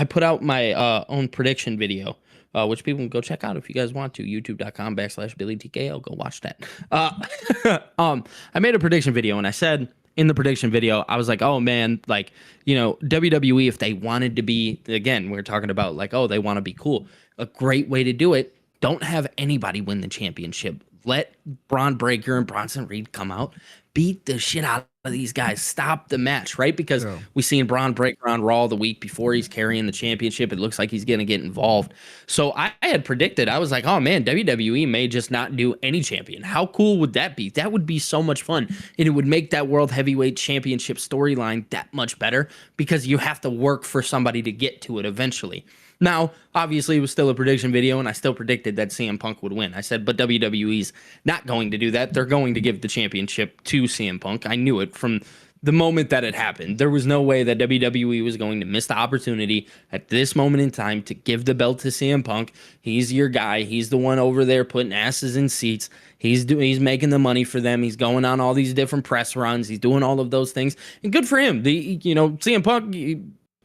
put out my own prediction video, which people can go check out if you guys want to. YouTube.com/BillyTKO. Go watch that. I made a prediction video, and I said in the prediction video, I was like, oh man, like, WWE, if they wanted to be, again, we're talking about like, oh, they want to be cool. A great way to do it, don't have anybody win the championship. Let Braun Breaker and Bronson Reed come out, beat the shit out of these guys, stop the match, right? Because we seen Braun Breaker on Raw the week before, he's carrying the championship. It looks like he's going to get involved. So I had predicted, I was like, oh man, WWE may just not do any champion. How cool would that be? That would be so much fun. And it would make that World Heavyweight Championship storyline that much better because you have to work for somebody to get to it eventually. Now, obviously, it was still a prediction video, and I still predicted that CM Punk would win. I said, but WWE's not going to do that. They're going to give the championship to CM Punk. I knew it from the moment that it happened. There was no way that WWE was going to miss the opportunity at this moment in time to give the belt to CM Punk. He's your guy. He's the one over there putting asses in seats. He's making the money for them. He's going on all these different press runs. He's doing all of those things. And good for him. CM Punk...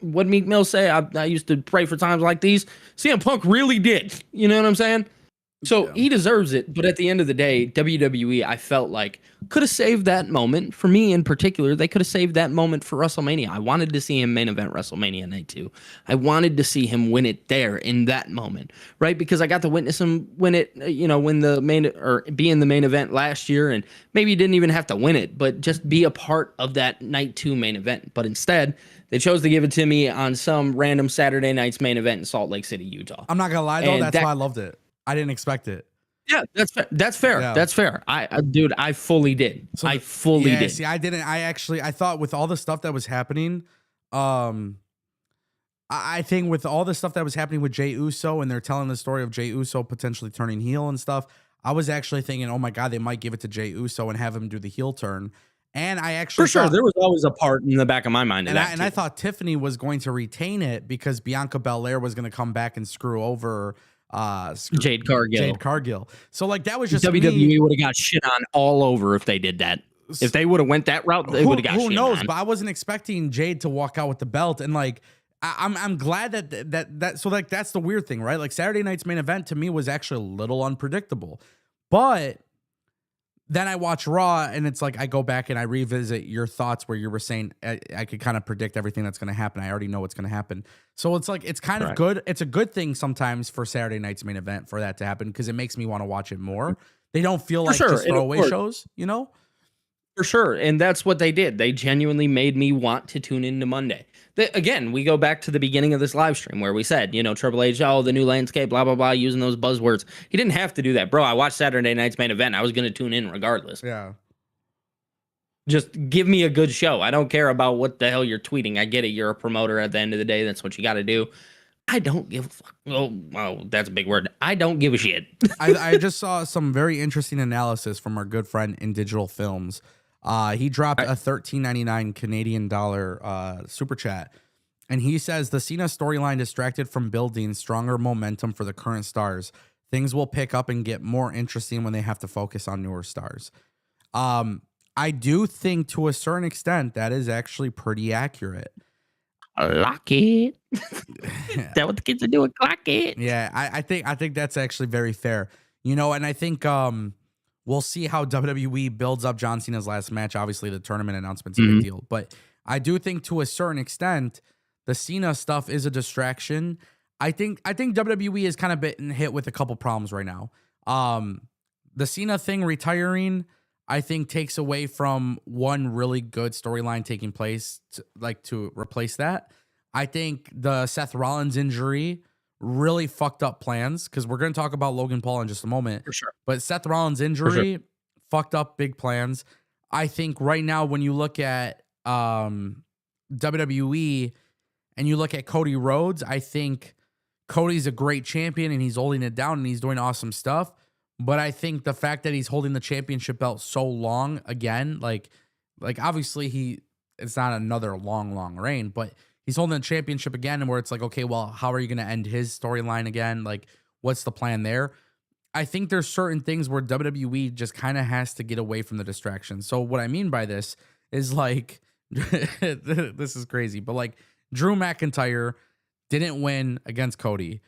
What Meek Mill say? I used to pray for times like these. CM Punk really did. You know what I'm saying? So he deserves it. But at the end of the day, WWE, I felt like, could have saved that moment. For me in particular, they could have saved that moment for WrestleMania. I wanted to see him main event WrestleMania Night 2. I wanted to see him win it there in that moment, right? Because I got to witness him win it, win the main or be in the main event last year. And maybe he didn't even have to win it, but just be a part of that Night 2 main event. But instead, they chose to give it to me on some random Saturday night's main event in Salt Lake City, Utah. I'm not going to lie, though. That's why I loved it. I didn't expect it. Yeah, that's fair. That's fair. Yeah. That's fair. Dude, I fully did. I fully did. See, I didn't. I thought with all the stuff that was happening, I think with all the stuff that was happening with Jey Uso, and they're telling the story of Jey Uso potentially turning heel and stuff, I was actually thinking, oh my God, they might give it to Jey Uso and have him do the heel turn. And I actually for sure there was always a part in the back of my mind. And I thought Tiffany was going to retain it because Bianca Belair was going to come back and screw over Jade Cargill. So like that was just WWE would have got shit on all over if they did that. If they would have went that route, they would have got shit on. Who knows? But I wasn't expecting Jade to walk out with the belt, and like I'm glad that so like that's the weird thing, right? Like Saturday night's main event to me was actually a little unpredictable. But then I watch Raw, and it's like I go back and I revisit your thoughts where you were saying I could kind of predict everything that's going to happen. I already know what's going to happen. So it's like it's kind of good. It's a good thing sometimes for Saturday night's main event for that to happen because it makes me want to watch it more. They don't feel like just throwaway shows, you know? For sure. And that's what they did. They genuinely made me want to tune into Monday. Again, we go back to the beginning of this live stream where we said, Triple H, the new landscape, blah, blah, blah, using those buzzwords. He didn't have to do that. Bro, I watched Saturday night's main event. I was going to tune in regardless. Yeah. Just give me a good show. I don't care about what the hell you're tweeting. I get it. You're a promoter at the end of the day. That's what you got to do. I don't give a fuck. Oh, that's a big word. I don't give a shit. I just saw some very interesting analysis from our good friend in Digital Films. He dropped a $13.99 Canadian dollar super chat, and he says the Cena storyline distracted from building stronger momentum for the current stars. Things will pick up and get more interesting when they have to focus on newer stars. I do think to a certain extent that is actually pretty accurate. Clock it. That what the kids are doing? Clock it. Yeah, I think that's actually very fair. And I think we'll see how WWE builds up John Cena's last match. Obviously, the tournament announcement's a big deal, but I do think to a certain extent the Cena stuff is a distraction. I think WWE is kind of been hit with a couple problems right now. The Cena thing retiring, I think, takes away from one really good storyline taking place to replace that. I think the Seth Rollins injury really fucked up plans because we're going to talk about Logan Paul in just a moment. For sure. But Seth Rollins injury fucked up big plans. I think right now when you look at WWE and you look at Cody Rhodes, I think Cody's a great champion and he's holding it down and he's doing awesome stuff. But I think the fact that he's holding the championship belt so long again, like obviously it's not another long reign, but he's holding the championship again, and where it's like, okay, well, how are you going to end his storyline again? Like, what's the plan there? I think there's certain things where WWE just kind of has to get away from the distraction. So what I mean by this is like, this is crazy, but like Drew McIntyre didn't win against Cody.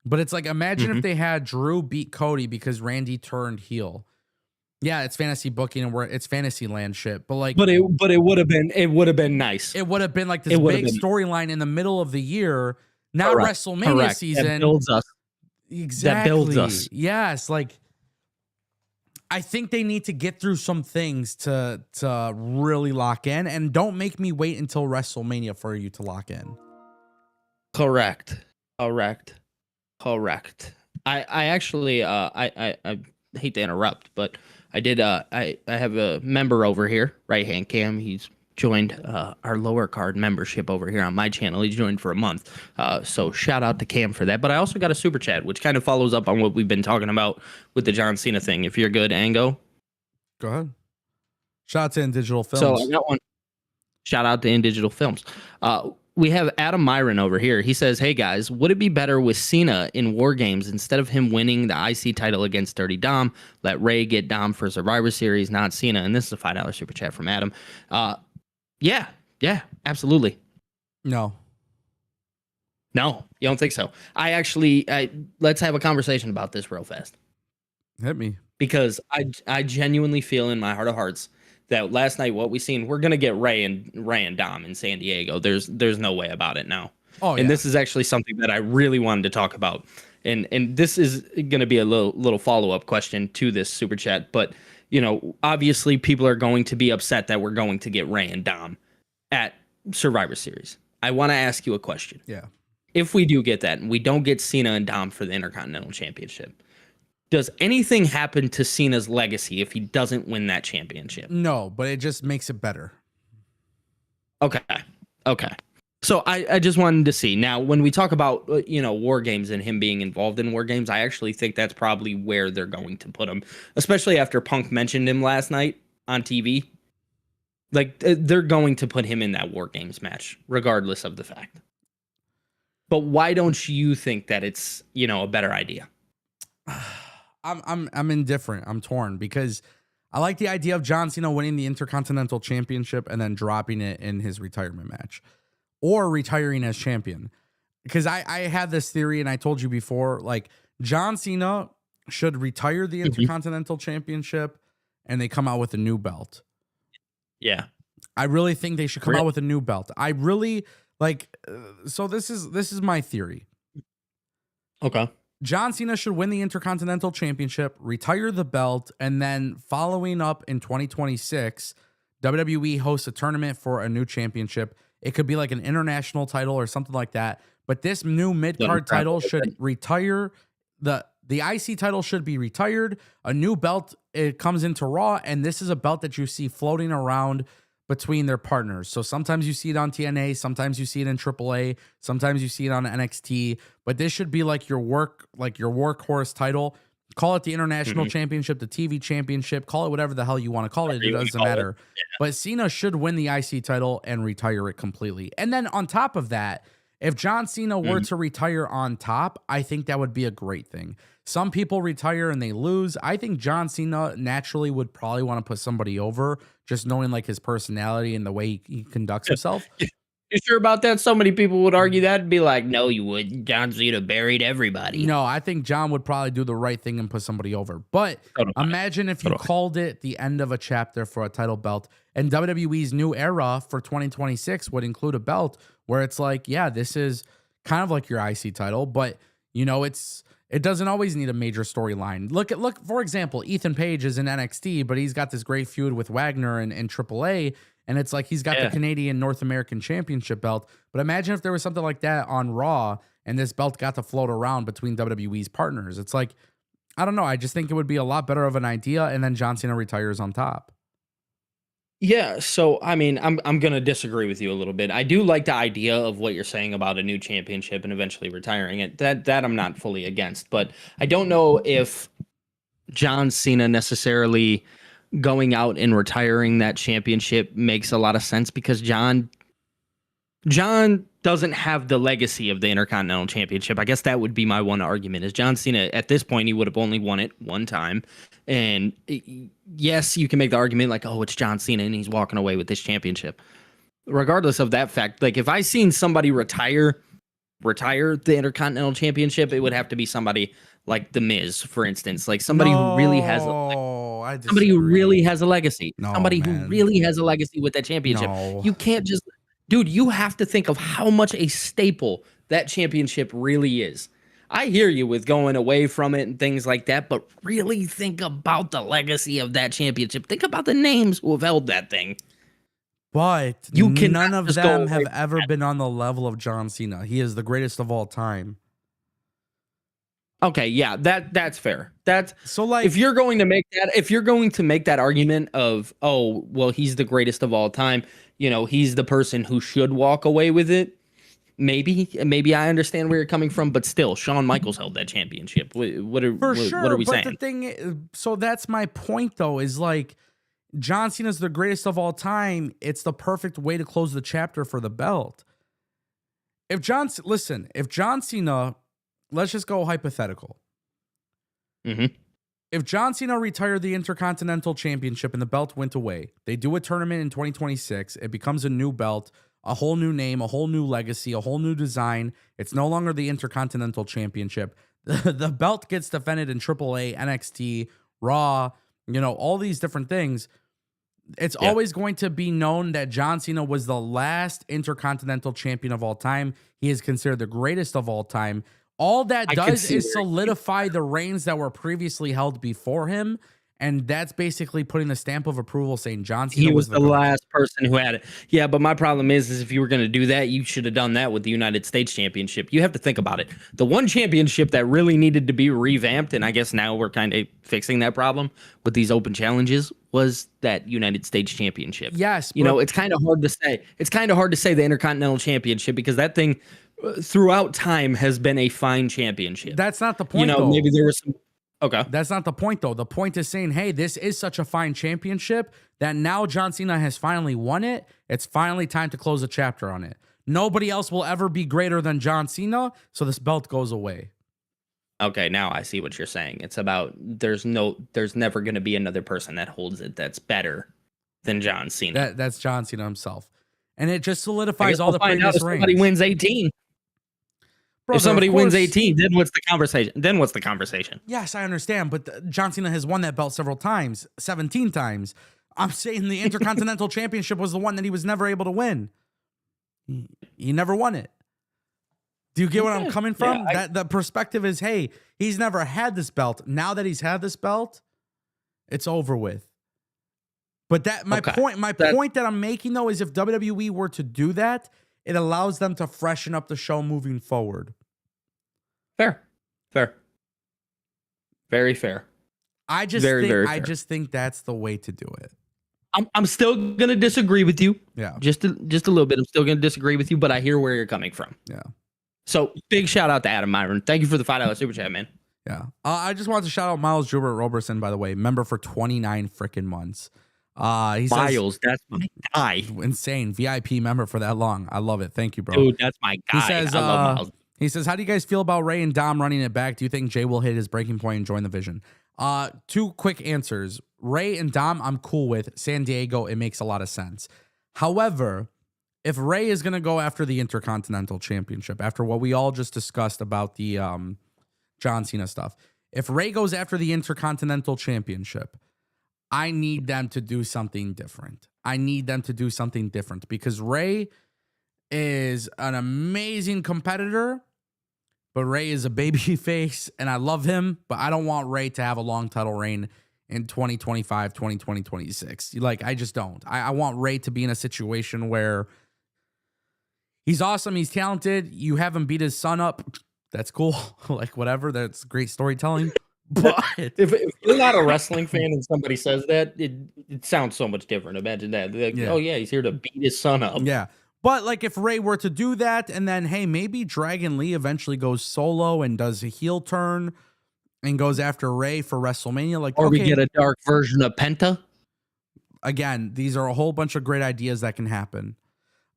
But it's like, imagine if they had Drew beat Cody because Randy turned heel. Yeah, it's fantasy booking and it's fantasy land shit. But like, but it would have been nice. It would have been like this big storyline in the middle of the year, not WrestleMania season. That builds us. Exactly. That builds us. Yes, like I think they need to get through some things to really lock in, and don't make me wait until WrestleMania for you to lock in. Correct. I actually I hate to interrupt, but I did I have a member over here, right hand Cam. He's joined our lower card membership over here on my channel. He's joined for a month. So shout out to Cam for that. But I also got a super chat, which kind of follows up on what we've been talking about with the John Cena thing. If you're good, Ango. Go ahead. Shout out to In Digital Films. So I got one. Shout out to In Digital Films. We have Adam Myron over here. He says, hey guys, would it be better with Cena in War Games instead of him winning the IC title against Dirty Dom? Let Ray get Dom for Survivor Series, not Cena. And this is a $5 super chat from Adam. Yeah, absolutely. No, you don't think so? Let's have a conversation about this real fast. Hit me. Because I genuinely feel in my heart of hearts that last night, what we seen, we're gonna get Ray and Dom in San Diego. There's no way about it now. Oh, yeah. And this is actually something that I really wanted to talk about. And this is gonna be a little follow-up question to this super chat. But obviously people are going to be upset that we're going to get Ray and Dom at Survivor Series. I want to ask you a question. Yeah. If we do get that and we don't get Cena and Dom for the Intercontinental Championship, does anything happen to Cena's legacy if he doesn't win that championship? No, but it just makes it better. Okay. So I just wanted to see. Now, when we talk about, War Games and him being involved in War Games, I actually think that's probably where they're going to put him, especially after Punk mentioned him last night on TV. Like, they're going to put him in that War Games match, regardless of the fact. But why don't you think that it's, a better idea? I'm indifferent. I'm torn because I like the idea of John Cena winning the Intercontinental Championship and then dropping it in his retirement match or retiring as champion. Because I had this theory and I told you before, like John Cena should retire the Mhm. Intercontinental Championship and they come out with a new belt. Yeah. I really think they should come Really? out with a new belt. I really like so this is my theory. Okay. John Cena should win the Intercontinental Championship, retire the belt, and then following up in 2026, WWE hosts a tournament for a new championship. It could be like an international title or something like that. But this new mid Let 'em card travel title with should it. retire. The IC title should be retired. A new belt it comes into Raw, and this is a belt that you see floating around between their partners. So sometimes you see it on TNA, sometimes you see it in AAA, sometimes you see it on NXT. But this should be like your workhorse title. Call it the International Mhm. Championship, the TV Championship, call it whatever the hell you want to call it. Whatever It you wanna doesn't call it. matter. But Cena should win the IC title and retire it completely. And then on top of that, if John Cena were Mhm. to retire on top, I think that would be a great thing. Some people retire and they lose. I think John Cena naturally would probably want to put somebody over, just knowing like his personality and the way he conducts himself. You sure about that? So many people would argue that and be like, "No, you wouldn't. John Cena buried everybody." No, I think John would probably do the right thing and put somebody over. But So do I. imagine if So you do I. called it the end of a chapter for a title belt, and WWE's new era for 2026 would include a belt where it's like, yeah, this is kind of like your IC title, but it doesn't always need a major storyline. Look for example, Ethan Page is in NXT, but he's got this great feud with Wagner and AAA, and it's like he's got the Yeah. Canadian North American Championship belt. But imagine if there was something like that on Raw and this belt got to float around between WWE's partners. It's like, I don't know. I just think it would be a lot better of an idea. And then John Cena retires on top. Yeah, so I mean, I'm gonna disagree with you a little bit. I do like the idea of what you're saying about a new championship and eventually retiring it. That I'm not fully against, but I don't know if John Cena necessarily going out and retiring that championship makes a lot of sense because John doesn't have the legacy of the Intercontinental Championship. I guess that would be my one argument is John Cena at this point he would have only won it one time. And yes, you can make the argument like, oh, it's John Cena and he's walking away with this championship. Regardless of that fact, like if I seen somebody retire the Intercontinental Championship, it would have to be somebody like The Miz, for instance, like somebody who really has No, I somebody who really disagree. has a legacy. No, Somebody who man. really has a legacy with that championship. No. You can't just dude, you have to think of how much a staple that championship really is. I hear you with going away from it and things like that, but really think about the legacy of that championship. Think about the names who have held that thing. But You cannot none of just go them away have from ever that. been on the level of John Cena. He is the greatest of all time. Okay, yeah, that's fair. That's So like if you're going to make that argument of, oh, well, he's the greatest of all time, he's the person who should walk away with it. Maybe I understand where you're coming from, but still, Shawn Michaels held that championship. What are for what sure, are we but saying? the so that's my point though, is like John Cena's the greatest of all time. It's the perfect way to close the chapter for the belt. If John Cena, let's just go hypothetical. Hmm. If John Cena retired the Intercontinental Championship and the belt went away, they do a tournament in 2026. It becomes a new belt, a whole new name, a whole new legacy, a whole new design. It's no longer the Intercontinental Championship. The belt gets defended in AAA, NXT, Raw, all these different things. It's Yeah, always going to be known that John Cena was the last Intercontinental Champion of all time. He is considered the greatest of all time. All that I could does see is where solidify the reigns that were previously held before him. And that's basically putting the stamp of approval saying John he Cena was was the the GOAT. last person who had it. Yeah, but my problem is if you were going to do that, you should have done that with the United States Championship. You have to think about it. The one championship that really needed to be revamped, and I guess now we're kind of fixing that problem with these open challenges, was that United States Championship. Yes, It's kind of hard to say. It's kind of hard to say the Intercontinental Championship because that thing throughout time has been a fine championship. that's not the point, though. Maybe there was some. Okay. That's not the point, though. The point is saying, hey, this is such a fine championship that now John Cena has finally won it. It's finally time to close a chapter on it. Nobody else will ever be greater than John Cena, so this belt goes away. Okay, now I see what you're saying. It's about there's never going to be another person that holds it that's better than John Cena. That's John Cena himself. And it just I solidifies guess all we'll the find out previous if somebody reigns. wins 18. If Brother, of somebody wins course. 18, then what's the conversation? Then what's the conversation? Yes, I understand, but John Cena has won that belt several times, 17 times. I'm saying the Intercontinental Championship was the one that he was never able to win. He never won it. Do you get what I'm coming from? Yeah, That the perspective is, hey, he's never had this belt. Now that he's had this belt, it's over with. But my point that I'm making though is if WWE were to do that, it allows them to freshen up the show moving forward. Fair. Very fair. I just think that's the way to do it. I'm still gonna disagree with you. Yeah. Just a little bit. I'm still gonna disagree with you, but I hear where you're coming from. Yeah. So big shout out to Adam Myron. Thank you for the $5 super chat, man. Yeah. I just want to shout out Miles Jubert Roberson, by the way, member for 29 freaking months. He Miles, says, that's my guy. Insane. VIP member for that long. I love it. Thank you, bro. Dude, that's my guy. He says, I love Miles. He says, how do you guys feel about Ray and Dom running it back? Do you think Jay will hit his breaking point and join the Vision? Two quick answers. Ray and Dom, I'm cool with. San Diego, it makes a lot of sense. However, if Ray is going to go after the Intercontinental Championship, after what we all just discussed about the John Cena stuff, if Ray goes after the Intercontinental Championship, I need them to do something different. Because Ray is an amazing competitor, but Ray is a baby face, and I love him, but I don't want Ray to have a long title reign in 2025, 2026. Like, I just don't. I want Ray to be in a situation where he's awesome, he's talented, you have him beat his son up, that's cool. Like, whatever, that's great storytelling. But if you're not a wrestling fan and somebody says that, it sounds so much different. Imagine that. Like, yeah. Oh, yeah, he's here to beat his son up. Yeah. But, like, if Ray were to do that, and then, hey, maybe Dragon Lee eventually goes solo and does a heel turn and goes after Ray for WrestleMania. Like, or we get a dark version of Penta. Again, these are a whole bunch of great ideas that can happen.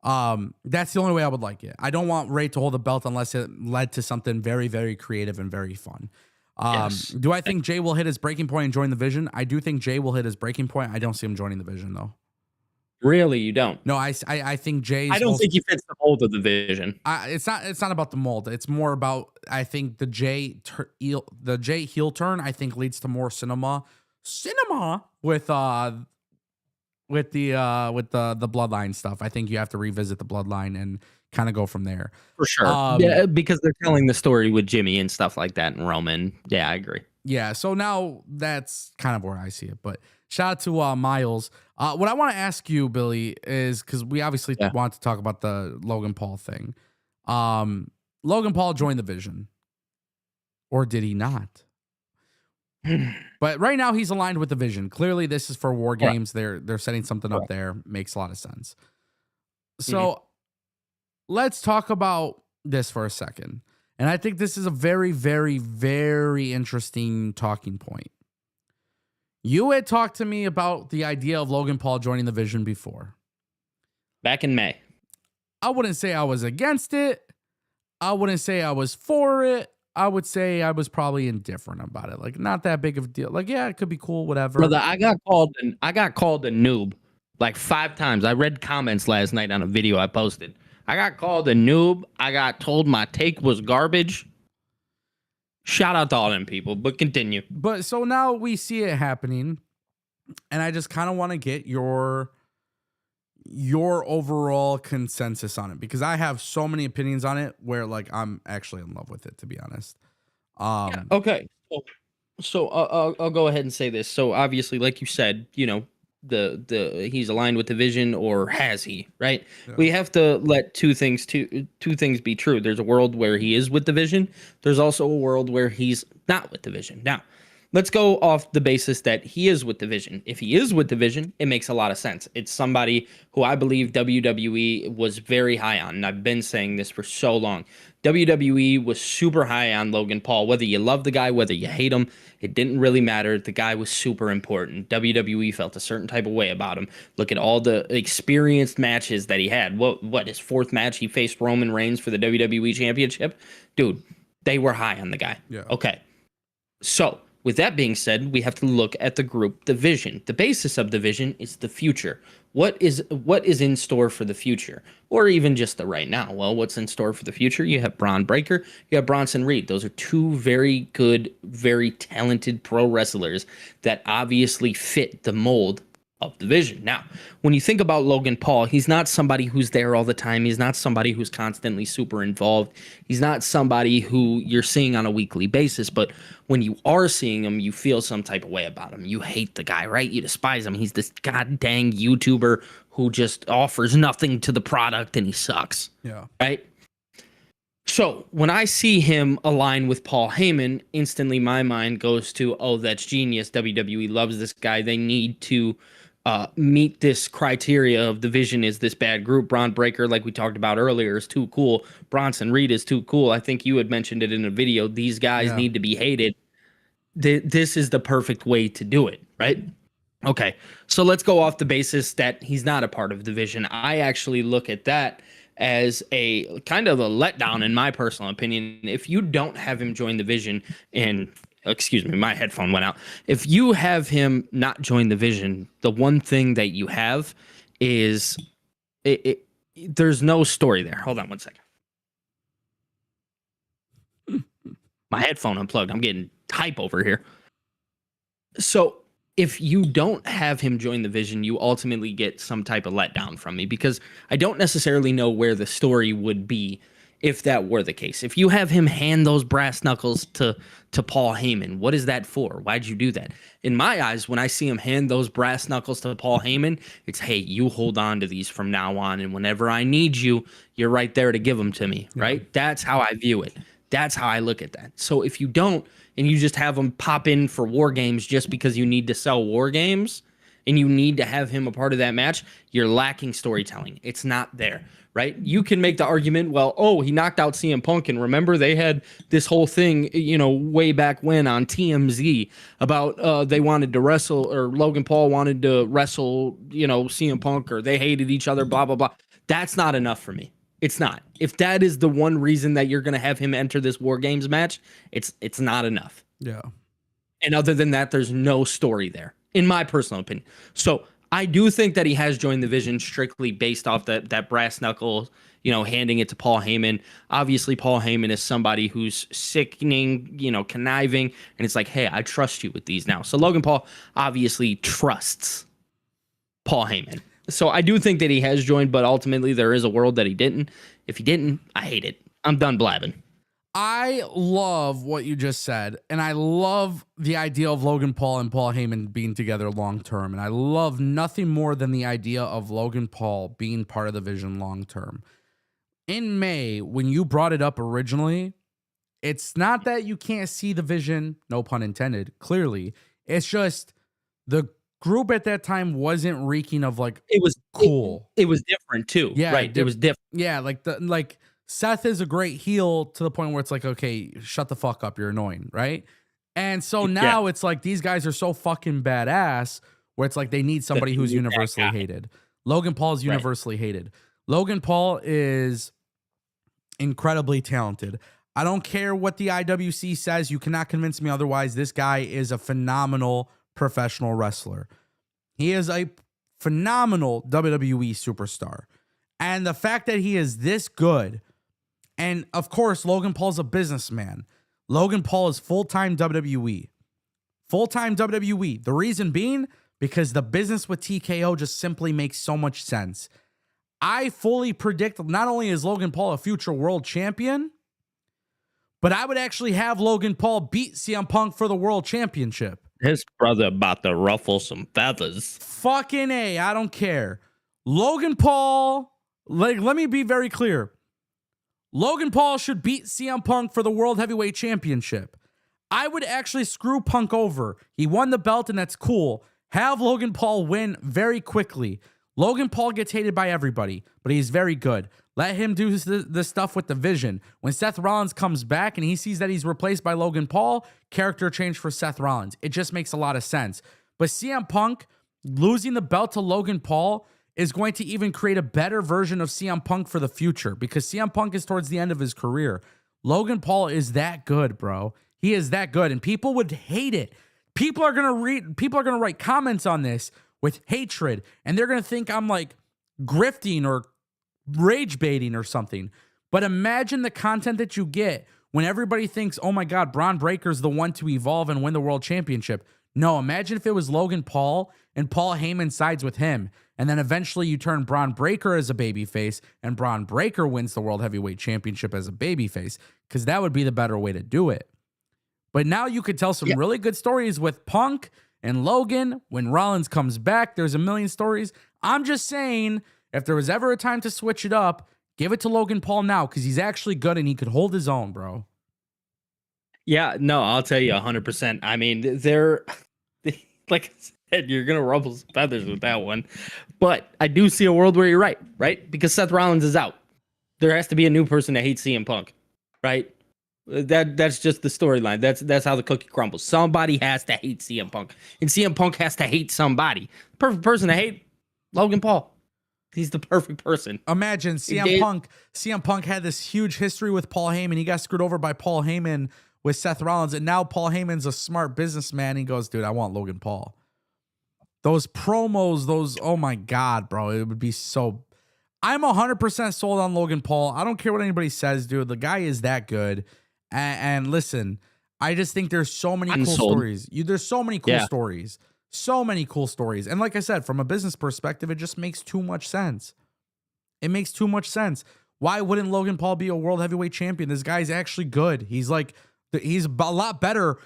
That's the only way I would like it. I don't want Ray to hold the belt unless it led to something very, very creative and very fun. Yes. Do I think Jay will hit his breaking point and join the Vision? I do think Jay will hit his breaking point. I don't see him joining the Vision, though. Really, you don't? No, I think Jay's. I don't think he fits the mold of the Vision. It's not about the mold. It's more about, I think the Jay heel turn, I think, leads to more cinema with the bloodline stuff. I think you have to revisit the bloodline and kind of go from there. For sure. Yeah, because they're telling the story with Jimmy and stuff like that and Roman. Yeah, I agree. Yeah, so now that's kind of where I see it. But shout out to Miles. What I want to ask you, Billy, is because we obviously want to talk about the Logan Paul thing. Logan Paul joined the Vision, or did he not? But right now he's aligned with the Vision. Clearly, this is for War Games. They're setting something up there. Makes a lot of sense. So let's talk about this for a second. And I think this is a very, very, very interesting talking point. You had talked to me about the idea of Logan Paul joining the Vision before. Back in May. I wouldn't say I was against it. I wouldn't say I was for it. I would say I was probably indifferent about it. Like, not that big of a deal. Like, yeah, it could be cool, whatever. Brother, I got called a noob like 5 times. I read comments last night on a video I posted. I got called a noob. I got told my take was garbage. Shout out to all them people, but continue. But so now we see it happening, and I just kind of want to get your overall consensus on it, because I have so many opinions on it where, like, I'm actually in love with it, to be honest. Okay. So I'll go ahead and say this. So obviously, like you said, you know, the he's aligned with the Vision, or has he, right? Yeah. We have to let two things be true. There's a world where he is with the Vision. There's also a world where he's not with the Vision. Now, let's go off the basis that he is with the Vision. If he is with the Vision, it makes a lot of sense. It's somebody who I believe WWE was very high on, and I've been saying this for so long. WWE was super high on Logan Paul. Whether you love the guy, whether you hate him, it didn't really matter. The guy was super important. WWE felt a certain type of way about him. Look at all the experienced matches that he had. What his 4th match, he faced Roman Reigns for the WWE Championship? Dude, they were high on the guy. Yeah. Okay. So with that being said, we have to look at the group, the vision. The basis of the vision is the future. What is in store for the future, or even just the right now? Well, what's in store for the future? You have Braun Breaker, you have Bronson Reed. Those are two very good, very talented pro wrestlers that obviously fit the mold of the vision. Now, when you think about Logan Paul, he's not somebody who's there all the time. He's not somebody who's constantly super involved. He's not somebody who you're seeing on a weekly basis. But when you are seeing him, you feel some type of way about him. You hate the guy, right? You despise him. He's this god dang YouTuber who just offers nothing to the product and he sucks. Yeah. Right? So when I see him align with Paul Heyman, instantly my mind goes to, oh, that's genius. WWE loves this guy. They need to meet this criteria of the vision is this bad group. Braun Breaker, like we talked about earlier, is too cool. Bronson Reed is too cool. I think you had mentioned it in a video. These guys need to be hated. This is the perfect way to do it, right? Okay, so let's go off the basis that he's not a part of the vision. I actually look at that as a kind of a letdown, in my personal opinion. If you don't have him join the vision, and excuse me, my headphone went out. If you have him not join the vision, the one thing that you have is there's no story there. Hold on one second. My headphone unplugged. I'm getting hype over here. So if you don't have him join the vision, you ultimately get some type of letdown from me, because I don't necessarily know where the story would be if that were the case. If you have him hand those brass knuckles to Paul Heyman, what is that for? Why'd you do that? In my eyes, when I see him hand those brass knuckles to Paul Heyman, it's, hey, you hold on to these from now on, and whenever I need you, you're right there to give them to me, right? That's how I view it. That's how I look at that. So if you don't, and you just have him pop in for War Games just because you need to sell War Games and you need to have him a part of that match, you're lacking storytelling. It's not there, right? You can make the argument, well, oh, he knocked out CM Punk, and remember they had this whole thing, way back when on TMZ about they wanted to wrestle, or Logan Paul wanted to wrestle, CM Punk, or they hated each other, blah, blah, blah. That's not enough for me. It's not. If that is the one reason that you're going to have him enter this War Games match, it's not enough. Yeah. And other than that, there's no story there, in my personal opinion. So I do think that he has joined the vision strictly based off that brass knuckle, handing it to Paul Heyman. Obviously, Paul Heyman is somebody who's sickening, conniving, and it's like, hey, I trust you with these now. So Logan Paul obviously trusts Paul Heyman. So I do think that he has joined, but ultimately there is a world that he didn't. If he didn't, I hate it. I'm done blabbing. I love what you just said, and I love the idea of Logan Paul and Paul Heyman being together long term, and I love nothing more than the idea of Logan Paul being part of the vision long term. In May, when you brought it up originally, it's not that you can't see the vision, no pun intended, clearly. It's just the group at that time wasn't reeking of like it was cool. It was different too. Yeah, right. It was different. Yeah, like Seth is a great heel to the point where it's like, okay, shut the fuck up, you're annoying, right? And so now it's like these guys are so fucking badass where it's like they need somebody who's universally hated. Logan Paul is universally hated. Logan Paul is incredibly talented. I don't care what the IWC says. You cannot convince me otherwise. This guy is a phenomenal professional wrestler. He is a phenomenal WWE superstar. And the fact that he is this good, and of course, Logan Paul's a businessman. Logan Paul is full-time WWE. Full-time WWE. The reason being, because the business with TKO just simply makes so much sense. I fully predict not only is Logan Paul a future world champion, but I would actually have Logan Paul beat CM Punk for the world championship. His brother about to ruffle some feathers. Fucking A, I don't care. Logan Paul, let me be very clear. Logan Paul should beat CM Punk for the World Heavyweight Championship. I would actually screw Punk over. He won the belt, and that's cool. Have Logan Paul win very quickly. Logan Paul gets hated by everybody, but he's very good. Let him do the stuff with the vision. When Seth Rollins comes back and he sees that he's replaced by Logan Paul, character change for Seth Rollins. It just makes a lot of sense. But CM Punk losing the belt to Logan Paul is going to even create a better version of CM Punk for the future, because CM Punk is towards the end of his career. Logan Paul is that good, bro. He is that good, and people would hate it. People are gonna write comments on this with hatred, and they're gonna think I'm like grifting or rage baiting or something. But imagine the content that you get when everybody thinks, oh my God, Braun Breaker's the one to evolve and win the world championship. No, imagine if it was Logan Paul and Paul Heyman sides with him. And then eventually you turn Braun Breaker as a babyface and Braun Breaker wins the world heavyweight championship as a babyface, because that would be the better way to do it. But now you could tell some really good stories with Punk and Logan. When Rollins comes back, there's a million stories. I'm just saying, if there was ever a time to switch it up, give it to Logan Paul now, because he's actually good and he could hold his own, bro. Yeah, no, I'll tell you 100%. I mean, they're like I said, you're gonna ruffle some feathers with that one, but I do see a world where you're right? Because Seth Rollins is out. There has to be a new person that hates CM Punk, right? That's just the storyline. That's how the cookie crumbles. Somebody has to hate CM Punk, and CM Punk has to hate somebody. The perfect person to hate, Logan Paul. He's the perfect person. Imagine CM Punk had this huge history with Paul Heyman. He got screwed over by Paul Heyman with Seth Rollins, and now Paul Heyman's a smart businessman. He goes, dude, I want Logan Paul. Those promos, oh my God, bro. It would be so... I'm 100% sold on Logan Paul. I don't care what anybody says, dude. The guy is that good. And listen, I just think there's so many cool stories. There's so many cool stories. So many cool stories. And like I said, from a business perspective, it just makes too much sense. It makes too much sense. Why wouldn't Logan Paul be a world heavyweight champion? This guy's actually good. He's a lot better.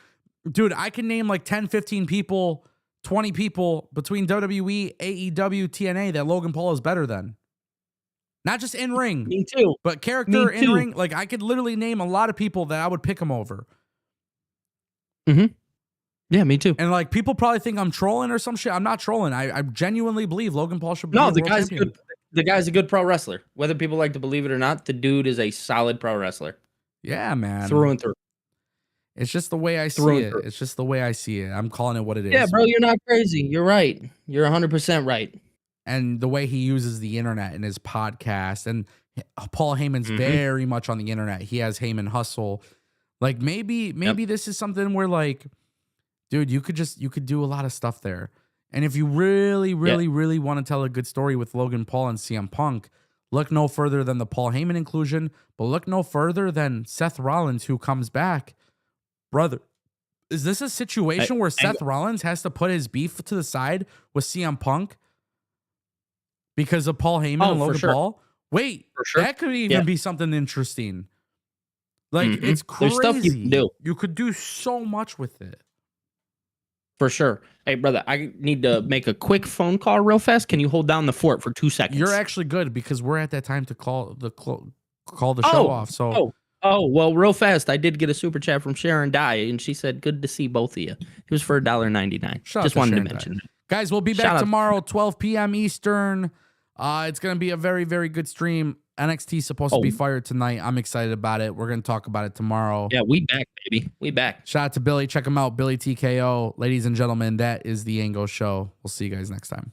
Dude, I can name like 10, 15 people, 20 people between WWE, AEW, TNA that Logan Paul is better than. Not just in ring. Me too. But character in ring. Like, I could literally name a lot of people that I would pick him over. Mm-hmm. Yeah, me too. And like, people probably think I'm trolling or some shit. I'm not trolling. I genuinely believe Logan Paul should be the guy's good. The guy's a good pro wrestler. Whether people like to believe it or not, the dude is a solid pro wrestler. Yeah, man. Through and through. It's just the way I see it. It's just the way I see it. I'm calling it what it is. Yeah, bro, you're not crazy. You're right. You're 100% right. And the way he uses the internet in his podcast, and Paul Heyman's very much on the internet. He has Heyman Hustle. Like, maybe this is something where, like, dude, you could do a lot of stuff there. And if you really want to tell a good story with Logan Paul and CM Punk, look no further than the Paul Heyman inclusion, but look no further than Seth Rollins, who comes back. Brother, is this a situation where Seth Rollins has to put his beef to the side with CM Punk because of Paul Heyman and Logan Paul? Wait, that could even be something interesting. Like, it's crazy. There's stuff you can do. You could do so much with it. For sure. Hey, brother, I need to make a quick phone call real fast. Can you hold down the fort for 2 seconds? You're actually good, because we're at that time to call the show off. So. Well, real fast. I did get a super chat from Sharon Dye, and she said, "Good to see both of you." It was for $1.99. Just wanted to mention that. Guys, we'll be back tomorrow, 12 p.m. Eastern. It's gonna be a very, very good stream. NXT is supposed to be fired tonight. I'm excited about it. We're gonna talk about it tomorrow. Yeah, we back, baby. We back. Shout out to Billy. Check him out, Billy TKO. Ladies and gentlemen, that is the Ango Show. We'll see you guys next time.